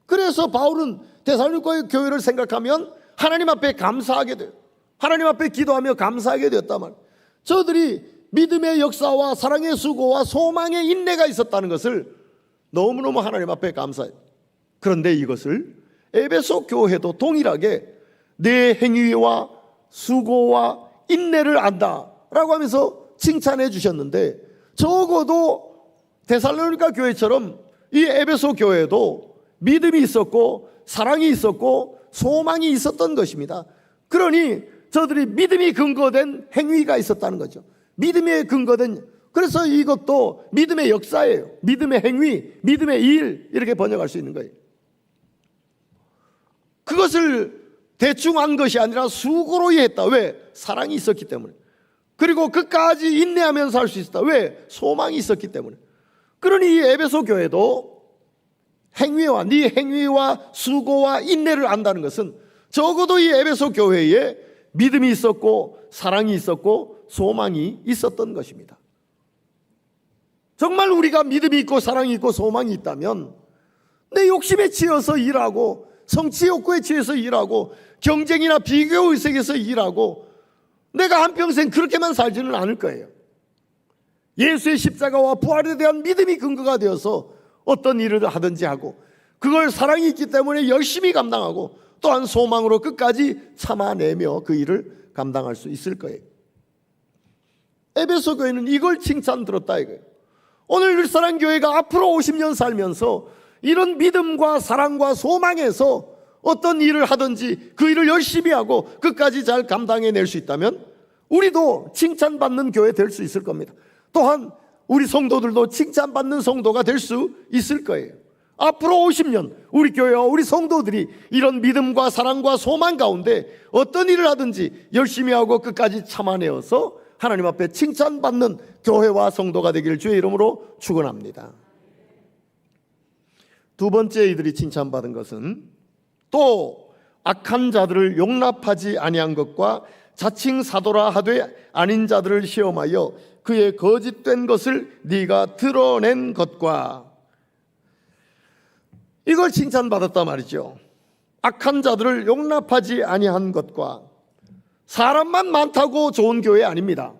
S4: 그래서 바울은 데살로니가 교회를 생각하면 하나님 앞에 감사하게 돼요. 하나님 앞에 기도하며 감사하게 되었단 말이에요. 저들이 믿음의 역사와 사랑의 수고와 소망의 인내가 있었다는 것을 너무너무 하나님 앞에 감사해요. 그런데 이것을 에베소 교회도 동일하게 내 행위와 수고와 인내를 안다라고 하면서 칭찬해 주셨는데, 적어도 데살로니가 교회처럼 이 에베소 교회도 믿음이 있었고 사랑이 있었고 소망이 있었던 것입니다. 그러니 저들이 믿음이 근거된 행위가 있었다는 거죠. 믿음에 근거된, 그래서 이것도 믿음의 역사예요. 믿음의 행위, 믿음의 일, 이렇게 번역할 수 있는 거예요. 그것을 대충 한 것이 아니라 수고로 했다. 왜? 사랑이 있었기 때문에. 그리고 끝까지 인내하면서 할 수 있었다. 왜? 소망이 있었기 때문에. 그러니 이 에베소 교회도 행위와 네 행위와 수고와 인내를 안다는 것은 적어도 이 에베소 교회에 믿음이 있었고 사랑이 있었고 소망이 있었던 것입니다. 정말 우리가 믿음이 있고 사랑이 있고 소망이 있다면 내 욕심에 치여서 일하고 성취 욕구에 취해서 일하고 경쟁이나 비교 의식에서 일하고 내가 한평생 그렇게만 살지는 않을 거예요. 예수의 십자가와 부활에 대한 믿음이 근거가 되어서 어떤 일을 하든지 하고 그걸 사랑이 있기 때문에 열심히 감당하고 또한 소망으로 끝까지 참아내며 그 일을 감당할 수 있을 거예요. 에베소 교회는 이걸 칭찬 들었다 이거예요. 오늘 일사랑교회가 앞으로 50년 살면서 이런 믿음과 사랑과 소망에서 어떤 일을 하든지 그 일을 열심히 하고 끝까지 잘 감당해낼 수 있다면 우리도 칭찬받는 교회 될 수 있을 겁니다. 또한 우리 성도들도 칭찬받는 성도가 될 수 있을 거예요. 앞으로 50년 우리 교회와 우리 성도들이 이런 믿음과 사랑과 소망 가운데 어떤 일을 하든지 열심히 하고 끝까지 참아내어서 하나님 앞에 칭찬받는 교회와 성도가 되기를 주의 이름으로 축원합니다. 두 번째 이들이 칭찬받은 것은 또 악한 자들을 용납하지 아니한 것과 자칭 사도라 하되 아닌 자들을 시험하여 그의 거짓된 것을 네가 드러낸 것과, 이걸 칭찬받았단 말이죠. 악한 자들을 용납하지 아니한 것과, 사람만 많다고 좋은 교회 아닙니다.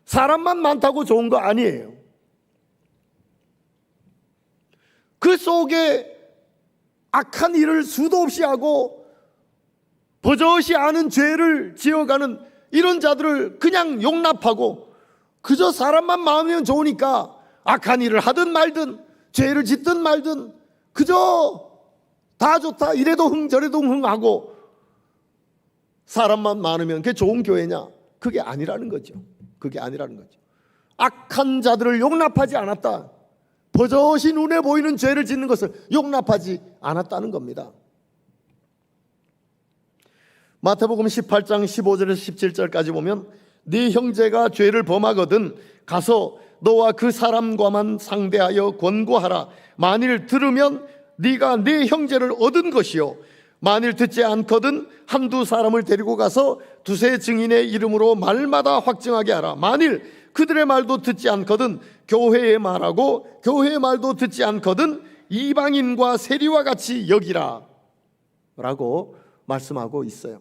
S4: 사람만 많다고 좋은 거 아니에요. 그 속에 악한 일을 수도 없이 하고 버젓이 아는 죄를 지어가는 이런 자들을 그냥 용납하고 그저 사람만 마음이면 좋으니까 악한 일을 하든 말든 죄를 짓든 말든 그저 다 좋다 이래도 흥 저래도 흥하고 사람만 많으면 그게 좋은 교회냐? 그게 아니라는 거죠. 그게 아니라는 거죠. 악한 자들을 용납하지 않았다. 버젓이 눈에 보이는 죄를 짓는 것을 용납하지 않았다는 겁니다. 마태복음 18장 15절에서 17절까지 보면 네 형제가 죄를 범하거든 가서 너와 그 사람과만 상대하여 권고하라. 만일 들으면 네가 네 형제를 얻은 것이요 만일 듣지 않거든 한두 사람을 데리고 가서 두세 증인의 이름으로 말마다 확증하게 하라. 만일 그들의 말도 듣지 않거든 교회의 말하고 교회의 말도 듣지 않거든 이방인과 세리와 같이 여기라 라고 말씀하고 있어요.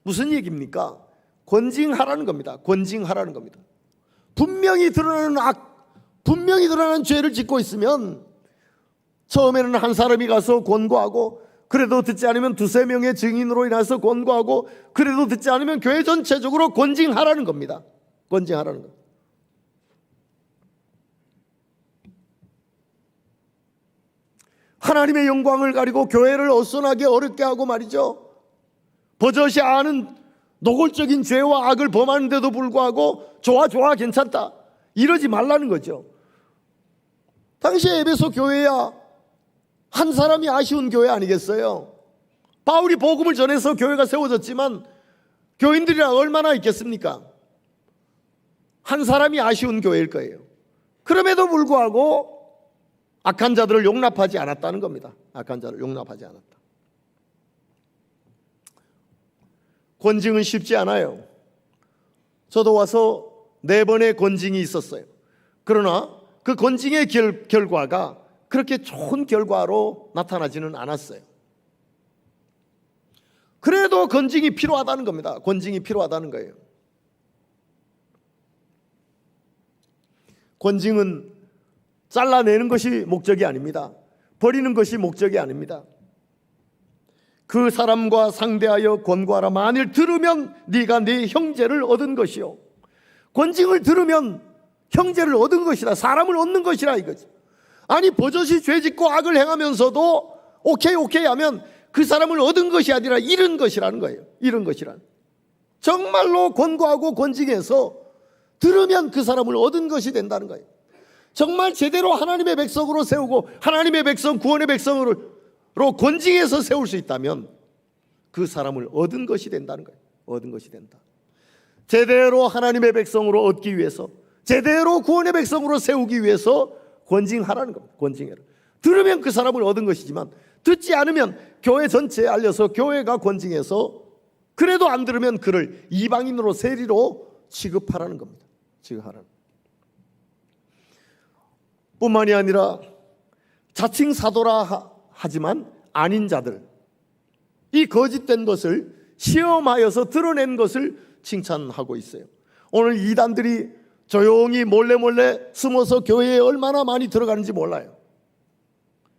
S4: 무슨 얘기입니까? 권징하라는 겁니다. 권징하라는 겁니다. 분명히 드러나는 분명히 드러나는 죄를 짓고 있으면 처음에는 한 사람이 가서 권고하고, 그래도 듣지 않으면 두세 명의 증인으로 인해서 권고하고, 그래도 듣지 않으면 교회 전체적으로 권징하라는 겁니다. 권징하라는 겁니다. 하나님의 영광을 가리고 교회를 어수선하게 어렵게 하고 말이죠, 버젓이 아는 노골적인 죄와 악을 범하는데도 불구하고 좋아 괜찮다 이러지 말라는 거죠. 당시에 에베소 교회야 한 사람이 아쉬운 교회 아니겠어요? 바울이 복음을 전해서 교회가 세워졌지만 교인들이랑 얼마나 있겠습니까? 한 사람이 아쉬운 교회일 거예요. 그럼에도 불구하고 악한 자들을 용납하지 않았다는 겁니다. 악한 자를 용납하지 않았다. 권징은 쉽지 않아요. 저도 와서 4번의 권징이 있었어요. 그러나 그 권징의 결과가 그렇게 좋은 결과로 나타나지는 않았어요. 그래도 권징이 필요하다는 겁니다. 권징이 필요하다는 거예요. 권징은 잘라내는 것이 목적이 아닙니다. 버리는 것이 목적이 아닙니다. 그 사람과 상대하여 권고하라. 만일 들으면 네가 네 형제를 얻은 것이요. 권징을 들으면 형제를 얻은 것이다. 사람을 얻는 것이라 이거지. 아니 버젓이 죄짓고 악을 행하면서도 오케이 하면 그 사람을 얻은 것이 아니라 잃은 것이라는 거예요. 잃은 것이란. 정말로 권고하고 권징해서 들으면 그 사람을 얻은 것이 된다는 거예요. 정말 제대로 하나님의 백성으로 세우고 하나님의 백성, 구원의 백성으로 권징해서 세울 수 있다면 그 사람을 얻은 것이 된다는 거예요. 얻은 것이 된다. 제대로 하나님의 백성으로 얻기 위해서, 제대로 구원의 백성으로 세우기 위해서 권징하라는 겁니다. 권징해라. 들으면 그 사람을 얻은 것이지만 듣지 않으면 교회 전체에 알려서 교회가 권징해서, 그래도 안 들으면 그를 이방인으로 세리로 취급하라는 겁니다. 취급하라는. 뿐만이 아니라 자칭 사도라 하지만 아닌 자들, 이 거짓된 것을 시험하여서 드러낸 것을 칭찬하고 있어요. 오늘 이단들이 조용히 몰래 숨어서 교회에 얼마나 많이 들어가는지 몰라요.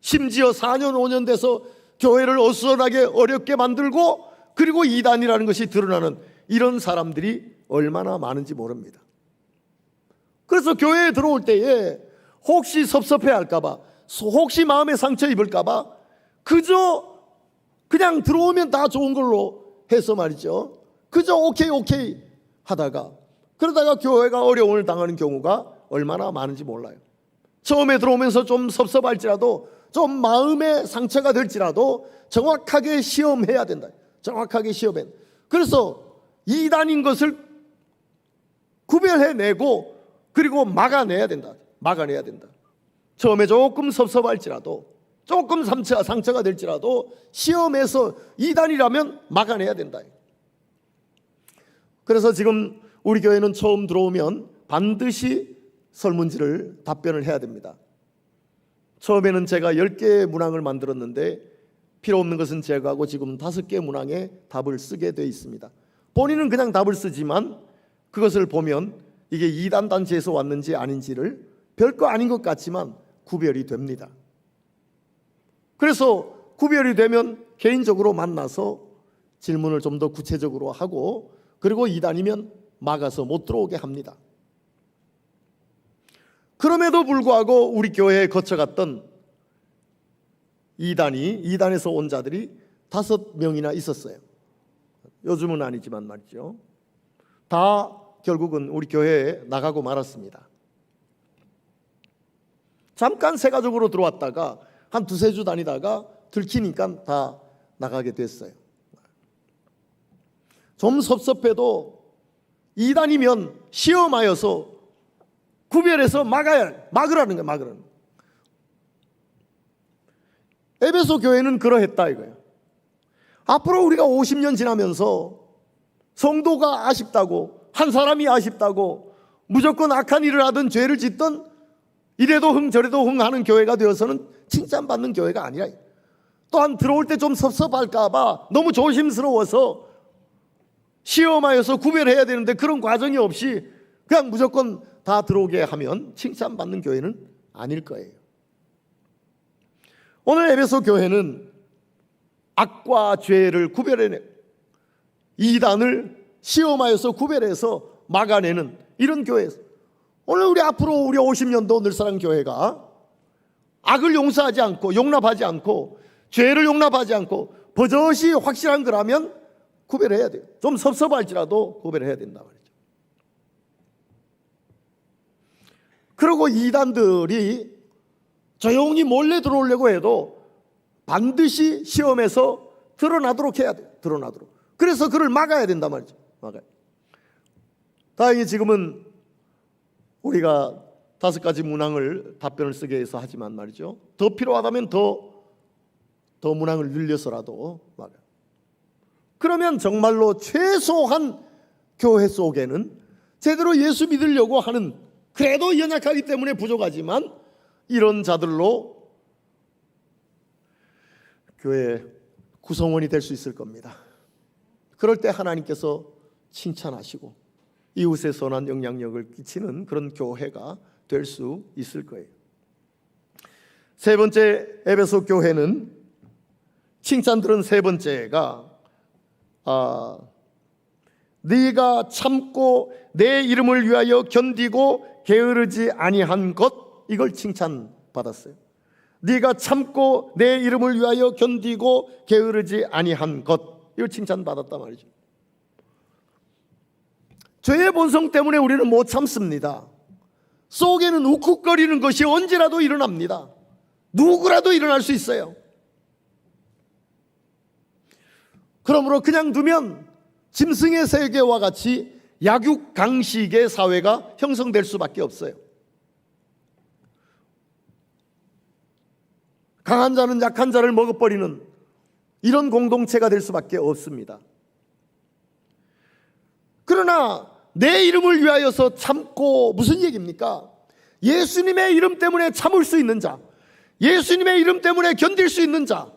S4: 심지어 4년 5년 돼서 교회를 어수선하게 어렵게 만들고, 그리고 이단이라는 것이 드러나는 이런 사람들이 얼마나 많은지 모릅니다. 그래서 교회에 들어올 때에 혹시 섭섭해할까봐, 혹시 마음에 상처 입을까봐 그저 그냥 들어오면 다 좋은 걸로 해서 말이죠, 그저 오케이 하다가, 그러다가 교회가 어려움을 당하는 경우가 얼마나 많은지 몰라요. 처음에 들어오면서 좀 섭섭할지라도, 좀 마음에 상처가 될지라도 정확하게 시험해야 된다. 정확하게 시험해. 그래서 이단인 것을 구별해내고 그리고 막아내야 된다. 막아내야 된다. 처음에 조금 섭섭할지라도, 조금 상처가 될지라도 시험해서 이단이라면 막아내야 된다. 그래서 지금 우리 교회는 처음 들어오면 반드시 설문지를 답변을 해야 됩니다. 처음에는 제가 10개의 문항을 만들었는데 필요 없는 것은 제거하고 지금 5개의 문항에 답을 쓰게 되어 있습니다. 본인은 그냥 답을 쓰지만 그것을 보면 이게 이단 단체에서 왔는지 아닌지를 별거 아닌 것 같지만 구별이 됩니다. 그래서 구별이 되면 개인적으로 만나서 질문을 좀 더 구체적으로 하고, 그리고 이단이면 막아서 못 들어오게 합니다. 그럼에도 불구하고 우리 교회에 거쳐갔던 이단에서 온 자들이 5명이나 있었어요. 요즘은 아니지만 말이죠. 다 결국은 우리 교회에 나가고 말았습니다. 잠깐 새 가족으로 들어왔다가 한 2-3주 다니다가 들키니까 다 나가게 됐어요. 좀 섭섭해도 이단이면 시험하여서 구별해서 막으라는 거예요. 막으라는 거예요. 에베소 교회는 그러했다 이거예요. 앞으로 우리가 50년 지나면서 성도가 아쉽다고, 한 사람이 아쉽다고 무조건 악한 일을 하든 죄를 짓든 이래도 흥 저래도 흥 하는 교회가 되어서는 칭찬받는 교회가 아니라, 또한 들어올 때 좀 섭섭할까봐 너무 조심스러워서 시험하여서 구별해야 되는데 그런 과정이 없이 그냥 무조건 다 들어오게 하면 칭찬받는 교회는 아닐 거예요. 오늘 에베소 교회는 악과 죄를 구별해내, 이단을 시험하여서 구별해서 막아내는 이런 교회예요. 오늘 우리 앞으로 우리 50년도 늘사랑 교회가 악을 용서하지 않고 용납하지 않고 죄를 용납하지 않고 버젓이 확실한 거라면 구별해야 돼요. 좀 섭섭할지라도 구별해야 된다 말이죠. 그리고 이단들이 조용히 몰래 들어오려고 해도 반드시 시험에서 드러나도록 해야 돼요. 드러나도록. 그래서 그를 막아야 된단 말이죠. 막아야. 다행히 지금은 우리가 5가지 문항을 답변을 쓰게 해서 하지만 말이죠. 더 필요하다면 더 문항을 늘려서라도 막아요. 그러면 정말로 최소한 교회 속에는 제대로 예수 믿으려고 하는, 그래도 연약하기 때문에 부족하지만 이런 자들로 교회 구성원이 될 수 있을 겁니다. 그럴 때 하나님께서 칭찬하시고 이웃에 선한 영향력을 끼치는 그런 교회가 될 수 있을 거예요. 세 번째, 에베소 교회는 칭찬 들은 세 번째가 네가 참고 내 이름을 위하여 견디고 게으르지 아니한 것, 이걸 칭찬받았어요. 네가 참고 내 이름을 위하여 견디고 게으르지 아니한 것, 이걸 칭찬받았단 말이죠. 죄의 본성 때문에 우리는 못 참습니다. 속에는 욱욱거리는 것이 언제라도 일어납니다. 누구라도 일어날 수 있어요. 그러므로 그냥 두면 짐승의 세계와 같이 약육강식의 사회가 형성될 수밖에 없어요. 강한 자는 약한 자를 먹어버리는 이런 공동체가 될 수밖에 없습니다. 그러나 내 이름을 위하여서 참고, 무슨 얘기입니까? 예수님의 이름 때문에 참을 수 있는 자, 예수님의 이름 때문에 견딜 수 있는 자.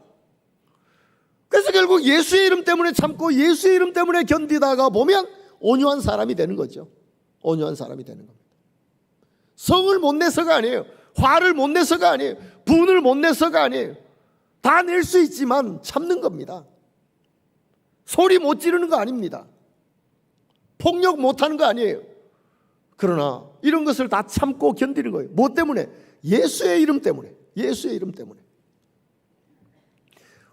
S4: 그래서 결국 예수의 이름 때문에 참고 예수의 이름 때문에 견디다가 보면 온유한 사람이 되는 거죠. 온유한 사람이 되는 겁니다. 성을 못 내서가 아니에요. 화를 못 내서가 아니에요. 분을 못 내서가 아니에요. 다 낼 수 있지만 참는 겁니다. 소리 못 지르는 거 아닙니다. 폭력 못하는 거 아니에요. 그러나 이런 것을 다 참고 견디는 거예요. 뭐 때문에? 예수의 이름 때문에. 예수의 이름 때문에.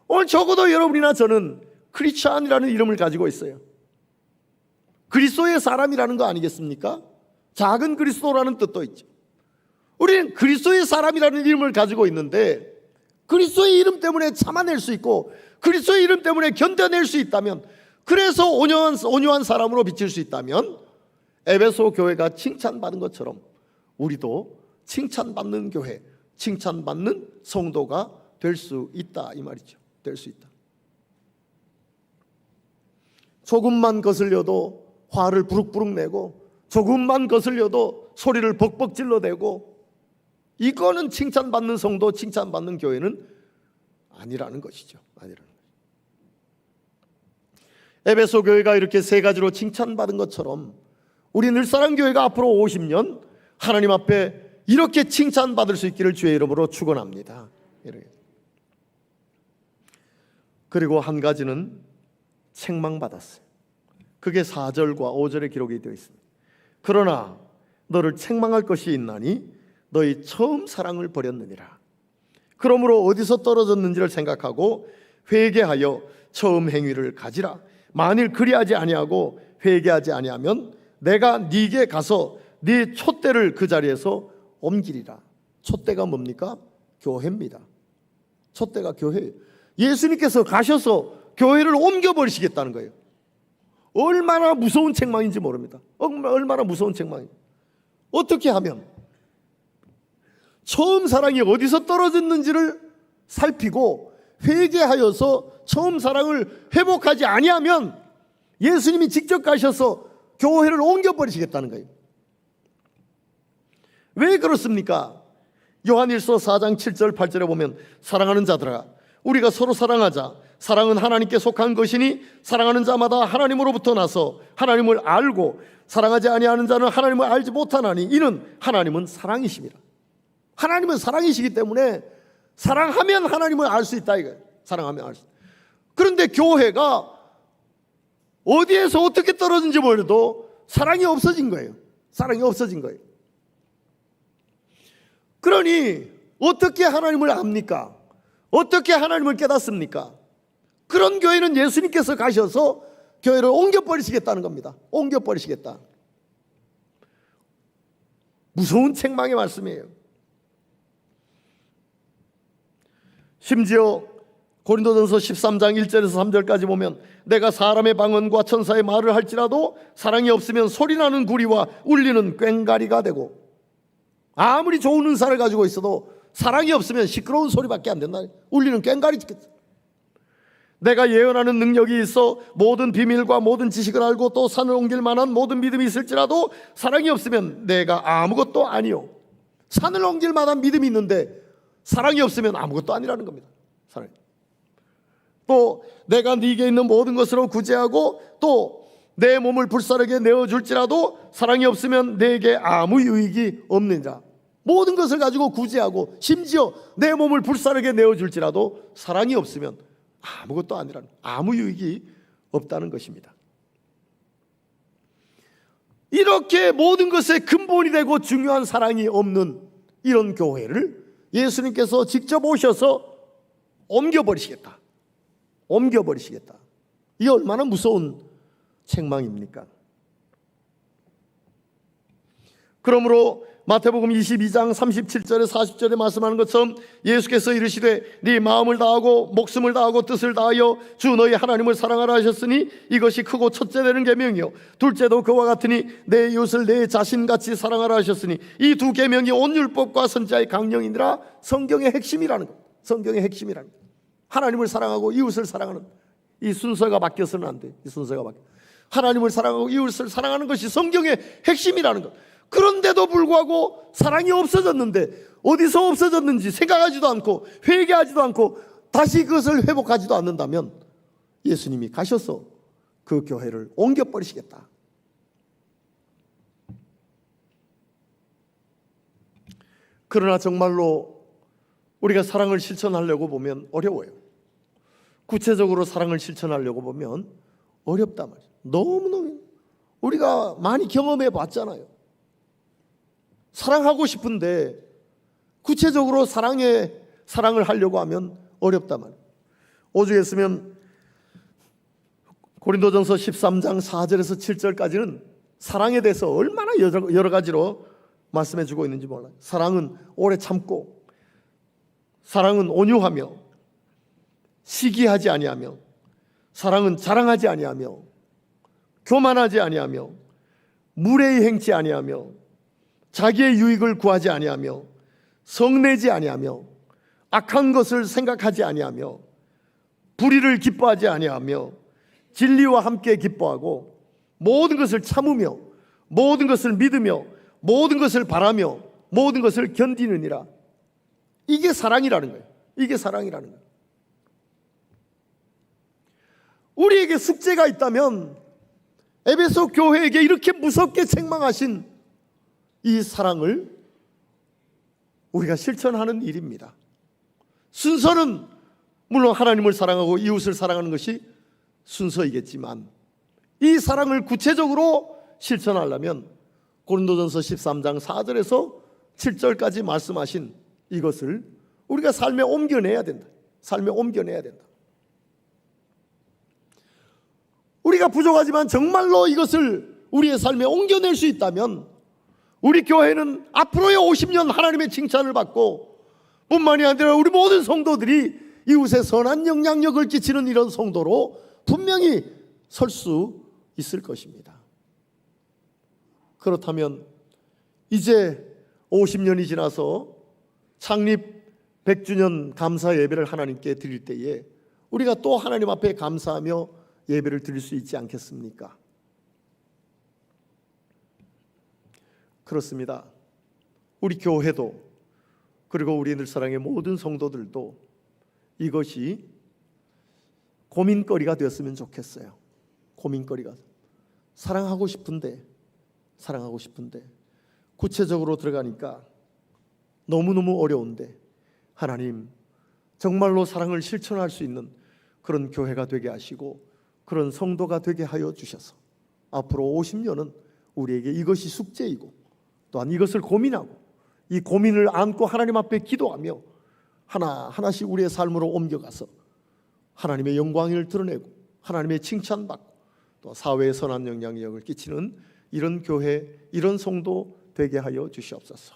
S4: 오늘 적어도 여러분이나 저는 크리스찬이라는 이름을 가지고 있어요. 그리스도의 사람이라는 거 아니겠습니까? 작은 그리스도라는 뜻도 있죠. 우리는 그리스도의 사람이라는 이름을 가지고 있는데 그리스도의 이름 때문에 참아낼 수 있고 그리스도의 이름 때문에 견뎌낼 수 있다면, 그래서 온유한 사람으로 비칠 수 있다면 에베소 교회가 칭찬받은 것처럼 우리도 칭찬받는 교회, 칭찬받는 성도가 될 수 있다, 이 말이죠. 될 수 있다. 조금만 거슬려도 화를 부룩부룩 내고 조금만 거슬려도 소리를 벅벅 질러대고, 이거는 칭찬받는 성도, 칭찬받는 교회는 아니라는 것이죠. 아니라는 것이죠. 에베소 교회가 이렇게 세 가지로 칭찬받은 것처럼 우리 늘사랑 교회가 앞으로 50년 하나님 앞에 이렇게 칭찬받을 수 있기를 주의 이름으로 축원합니다. 그리고 한 가지는 책망받았어요. 그게 4절과 5절에 기록이 되어 있습니다. 그러나 너를 책망할 것이 있나니 너희 처음 사랑을 버렸느니라. 그러므로 어디서 떨어졌는지를 생각하고 회개하여 처음 행위를 가지라. 만일 그리하지 아니하고 회개하지 아니하면 내가 네게 가서 네 촛대를 그 자리에서 옮기리라. 촛대가 뭡니까? 교회입니다. 촛대가 교회예요. 예수님께서 가셔서 교회를 옮겨버리시겠다는 거예요. 얼마나 무서운 책망인지 모릅니다. 얼마나 무서운 책망인지. 어떻게 하면 처음 사랑이 어디서 떨어졌는지를 살피고 회개하여서 처음 사랑을 회복하지 아니하면 예수님이 직접 가셔서 교회를 옮겨버리시겠다는 거예요. 왜 그렇습니까? 요한일서 4장 7절 8절에 보면 사랑하는 자들아 우리가 서로 사랑하자. 사랑은 하나님께 속한 것이니 사랑하는 자마다 하나님으로부터 나서 하나님을 알고 사랑하지 아니하는 자는 하나님을 알지 못하나니 이는 하나님은 사랑이십니다. 하나님은 사랑이시기 때문에 사랑하면 하나님을 알 수 있다 이거예요. 사랑하면 알 수 있다. 그런데 교회가 어디에서 어떻게 떨어진지 몰라도 사랑이 없어진 거예요. 사랑이 없어진 거예요. 그러니 어떻게 하나님을 압니까? 어떻게 하나님을 깨닫습니까? 그런 교회는 예수님께서 가셔서 교회를 옮겨버리시겠다는 겁니다. 옮겨버리시겠다. 무서운 책망의 말씀이에요. 심지어 고린도전서 13장 1절에서 3절까지 보면 내가 사람의 방언과 천사의 말을 할지라도 사랑이 없으면 소리나는 구리와 울리는 꽹과리가 되고, 아무리 좋은 은사를 가지고 있어도 사랑이 없으면 시끄러운 소리밖에 안 된다. 울리는 꽹과리. 내가 예언하는 능력이 있어 모든 비밀과 모든 지식을 알고 또 산을 옮길 만한 모든 믿음이 있을지라도 사랑이 없으면 내가 아무것도 아니요. 산을 옮길 만한 믿음이 있는데 사랑이 없으면 아무것도 아니라는 겁니다. 사랑. 또 내가 네게 있는 모든 것으로 구제하고 또 내 몸을 불사르게 내어줄지라도 사랑이 없으면 내게 아무 유익이 없는 자. 모든 것을 가지고 구제하고 심지어 내 몸을 불사르게 내어줄지라도 사랑이 없으면 아무것도 아니라는, 아무 유익이 없다는 것입니다. 이렇게 모든 것의 근본이 되고 중요한 사랑이 없는 이런 교회를 예수님께서 직접 오셔서 옮겨버리시겠다. 옮겨버리시겠다. 이게 얼마나 무서운 책망입니까? 그러므로 마태복음 22장 37절에 40절에 말씀하는 것처럼 예수께서 이르시되 네 마음을 다하고 목숨을 다하고 뜻을 다하여 주 너희 하나님을 사랑하라 하셨으니 이것이 크고 첫째 되는 계명이요 둘째도 그와 같으니 내 이웃을 내 자신같이 사랑하라 하셨으니 이 두 계명이 온 율법과 선지자의 강령이니라. 성경의 핵심이라는 것. 성경의 핵심이라는 것. 하나님을 사랑하고 이웃을 사랑하는 이 순서가 바뀌어서는 안 돼. 이 순서가 바뀌어. 하나님을 사랑하고 이웃을 사랑하는 것이 성경의 핵심이라는 것. 그런데도 불구하고 사랑이 없어졌는데 어디서 없어졌는지 생각하지도 않고 회개하지도 않고 다시 그것을 회복하지도 않는다면 예수님이 가셔서 그 교회를 옮겨버리시겠다. 그러나 정말로 우리가 사랑을 실천하려고 보면 어려워요. 구체적으로 사랑을 실천하려고 보면 어렵단 말이에요. 너무너무 우리가 많이 경험해 봤잖아요. 사랑하고 싶은데 구체적으로 사랑을 하려고 하면 어렵단 말이에요. 오죽했으면 고린도전서 13장 4절에서 7절까지는 사랑에 대해서 얼마나 여러 가지로 말씀해 주고 있는지 몰라요. 사랑은 오래 참고, 사랑은 온유하며, 시기하지 아니하며, 사랑은 자랑하지 아니하며, 교만하지 아니하며, 무례히 행치 아니하며, 자기의 유익을 구하지 아니하며, 성내지 아니하며, 악한 것을 생각하지 아니하며, 불의를 기뻐하지 아니하며, 진리와 함께 기뻐하고, 모든 것을 참으며, 모든 것을 믿으며, 모든 것을 바라며, 모든 것을 견디느니라. 이게 사랑이라는 거예요. 이게 사랑이라는 거예요. 우리에게 숙제가 있다면 에베소 교회에게 이렇게 무섭게 책망하신 이 사랑을 우리가 실천하는 일입니다. 순서는 물론 하나님을 사랑하고 이웃을 사랑하는 것이 순서이겠지만 이 사랑을 구체적으로 실천하려면 고린도전서 13장 4절에서 7절까지 말씀하신 이것을 우리가 삶에 옮겨내야 된다. 삶에 옮겨내야 된다. 우리가 부족하지만 정말로 이것을 우리의 삶에 옮겨낼 수 있다면 우리 교회는 앞으로의 50년 하나님의 칭찬을 받고 뿐만이 아니라 우리 모든 성도들이 이웃에 선한 영향력을 끼치는 이런 성도로 분명히 설 수 있을 것입니다. 그렇다면 이제 50년이 지나서 창립 100주년 감사 예배를 하나님께 드릴 때에 우리가 또 하나님 앞에 감사하며 예배를 드릴 수 있지 않겠습니까? 그렇습니다. 우리 교회도 그리고 우리 늘사랑의 모든 성도들도 이것이 고민거리가 되었으면 좋겠어요. 고민거리가. 사랑하고 싶은데 구체적으로 들어가니까 너무너무 어려운데, 하나님 정말로 사랑을 실천할 수 있는 그런 교회가 되게 하시고 그런 성도가 되게 하여 주셔서 앞으로 50년은 우리에게 이것이 숙제이고, 또한 이것을 고민하고 이 고민을 안고 하나님 앞에 기도하며 하나하나씩 우리의 삶으로 옮겨가서 하나님의 영광을 드러내고 하나님의 칭찬받고 또 사회에 선한 영향력을 끼치는 이런 교회, 이런 성도 되게 하여 주시옵소서.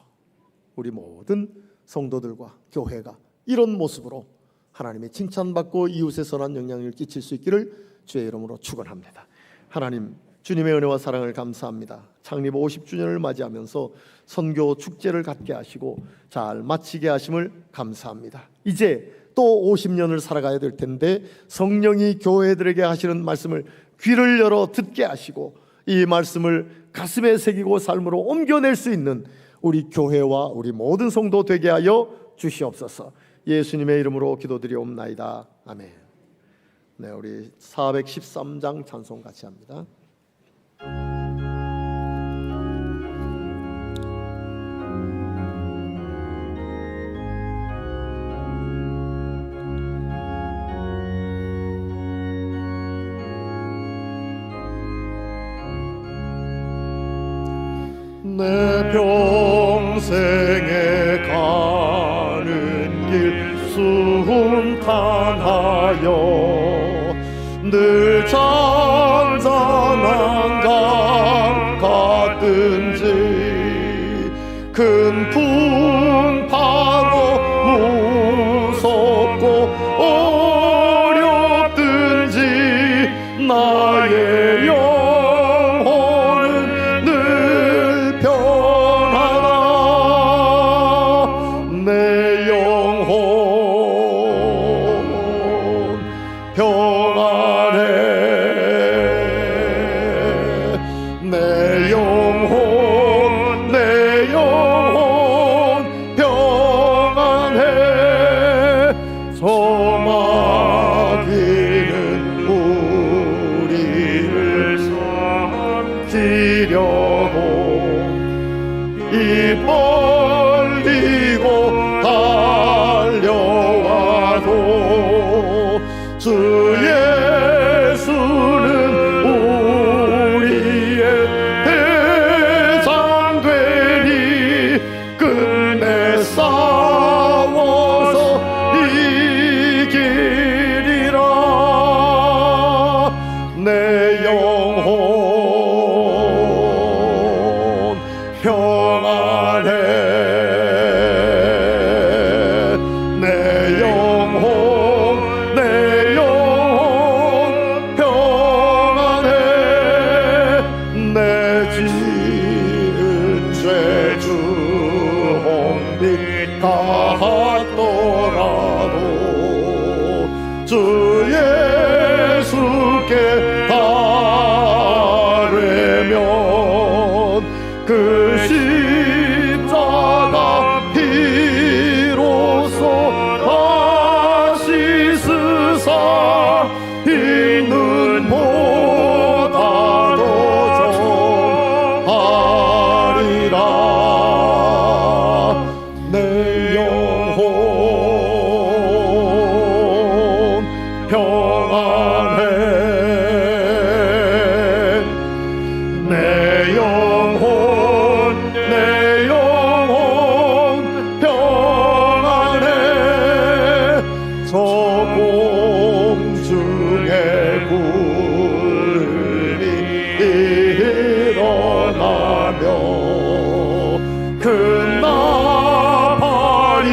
S4: 우리 모든 성도들과 교회가 이런 모습으로 하나님의 칭찬받고 이웃에 선한 영향력을 끼칠 수 있기를 주의 이름으로 축원합니다. 하나님, 주님의 은혜와 사랑을 감사합니다. 창립 50주년을 맞이하면서 선교 축제를 갖게 하시고 잘 마치게 하심을 감사합니다. 이제 또 50년을 살아가야 될 텐데 성령이 교회들에게 하시는 말씀을 귀를 열어 듣게 하시고 이 말씀을 가슴에 새기고 삶으로 옮겨낼 수 있는 우리 교회와 우리 모든 성도 되게 하여 주시옵소서. 예수님의 이름으로 기도드리옵나이다. 아멘. 네, 우리 413장 찬송 같이 합니다. 내 평생에 가는 길 순탄하여 늘 잔잔한 강 같든지 큰 풍파로 무섭고 어렵든지 나의 영혼은 늘 평안하다. 내 영혼 평안해. 내 영혼 평안해. 소마귀는 우리를 삼키려고 입 벌리고 달려와도 주 예수는 우리의 대장 되니 끝내 싸워서 이기리라. 내 영혼 평안해. 내 영혼 평안해. 내 지은 죄 주홍빛 같더라도 주 예수께 따르면 그 십자가 피로써 다시 쓰사 있는 보다도 정하리라. 내 영혼 평안해. 내 영혼 평안해. 저 공중의 구름이 일어나며 큰 나팔이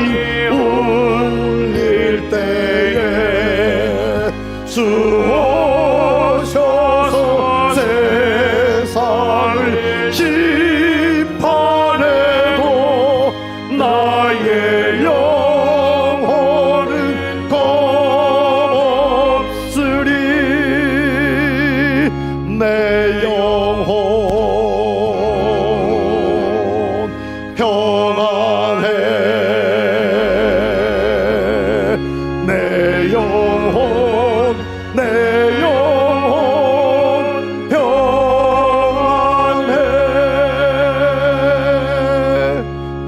S4: 울릴 때에 주 오셔서 세상을 심판해도 나의 영혼은 겁없으리. 내 영혼 평안해. 내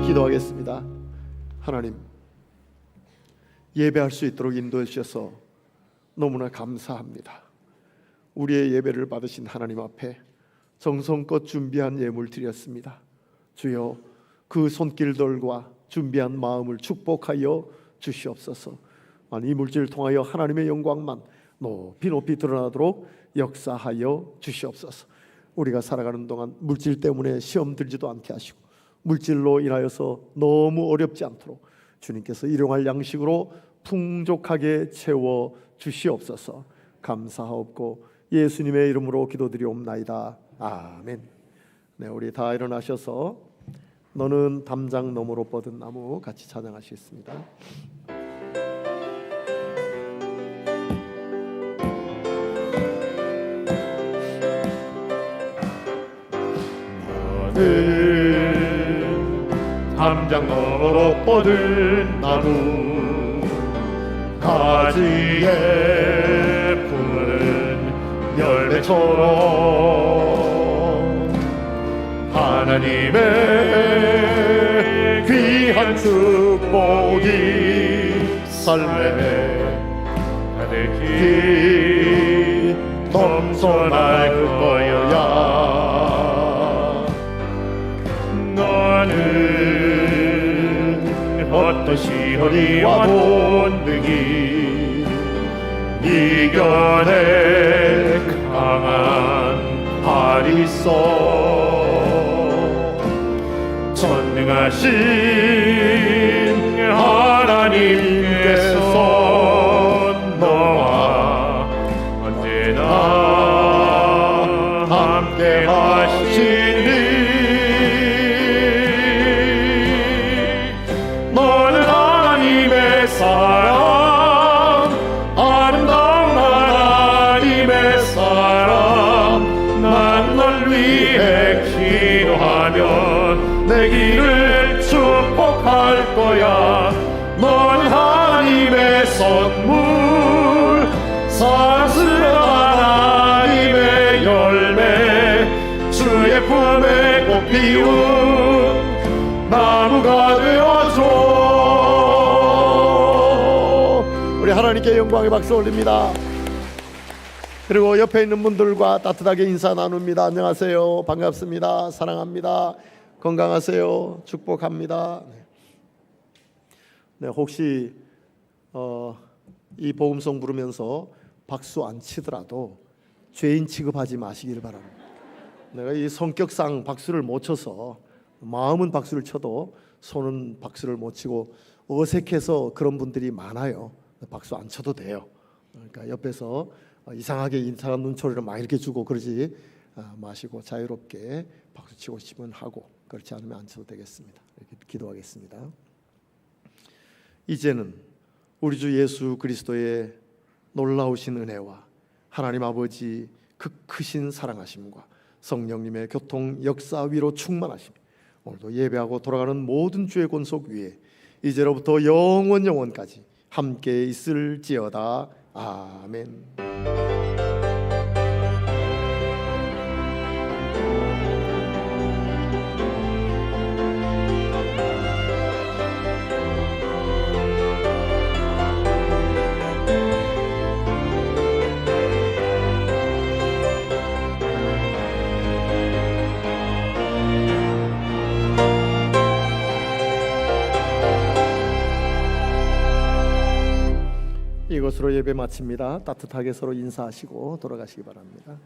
S4: 기도하겠습니다. 하나님, 예배할 수 있도록 인도해 주셔서 너무나 감사합니다. 우리의 예배를 받으신 하나님 앞에 정성껏 준비한 예물 드렸습니다. 주여, 그 손길들과 준비한 마음을 축복하여 주시옵소서. 이 물질을 통하여 하나님의 영광만 높이 높이 드러나도록 역사하여 주시옵소서. 우리가 살아가는 동안 물질 때문에 시험 들지도 않게 하시고, 물질로 인하여서 너무 어렵지 않도록 주님께서 일용할 양식으로 풍족하게 채워 주시옵소서. 감사하옵고 예수님의 이름으로 기도드리옵나이다. 아멘. 네, 우리 다 일어나셔서 너는 담장 너머로 뻗은 나무 같이 찬양하시겠습니다.
S3: 너는 담장 너머로 뻗은 나무, 가지에 푸른 열매처럼 하나님의 귀한 축복이 삶에 가득히 넘쳐날 거야. 너는 어떤 시련이와 곤등이 이겨낼 강한 팔이 있어. 전능하신 하나님께서 너와 언제나 함께 하시니, 너는 하나님의 사람, 아름다운 하나님의 사람. 난 널 위해 기도하면 내 길을 축복할 거야. 넌 하나님의 선물, 사랑스러운 하나님의 열매, 주의 품에 꽃 피운 나무가 되어줘.
S4: 우리 하나님께 영광의 박수 올립니다. 그리고 옆에 있는 분들과 따뜻하게 인사 나눕니다. 안녕하세요, 반갑습니다, 사랑합니다, 건강하세요, 축복합니다. 네, 혹시 이 복음송 부르면서 박수 안 치더라도 죄인 취급하지 마시길 바랍니다. 내가 이 성격상 박수를 못 쳐서, 마음은 박수를 쳐도 손은 박수를 못 치고 어색해서 그런 분들이 많아요. 박수 안 쳐도 돼요. 그러니까 옆에서 이상하게 인사한 눈초리를 막 이렇게 주고 그러지 마시고 자유롭게 박수 치고 싶으면 하고, 그렇지 않으면 안 쳐도 되겠습니다. 이렇게 기도하겠습니다. 이제는 우리 주 예수 그리스도의 놀라우신 은혜와 하나님 아버지 그 크신 사랑하심과 성령님의 교통 역사 위로 충만하심, 오늘도 예배하고 돌아가는 모든 주의 권속 위에 이제로부터 영원 영원까지 함께 있을지어다. 아멘. 이것으로 예배 마칩니다. 따뜻하게 서로 인사하시고 돌아가시기 바랍니다.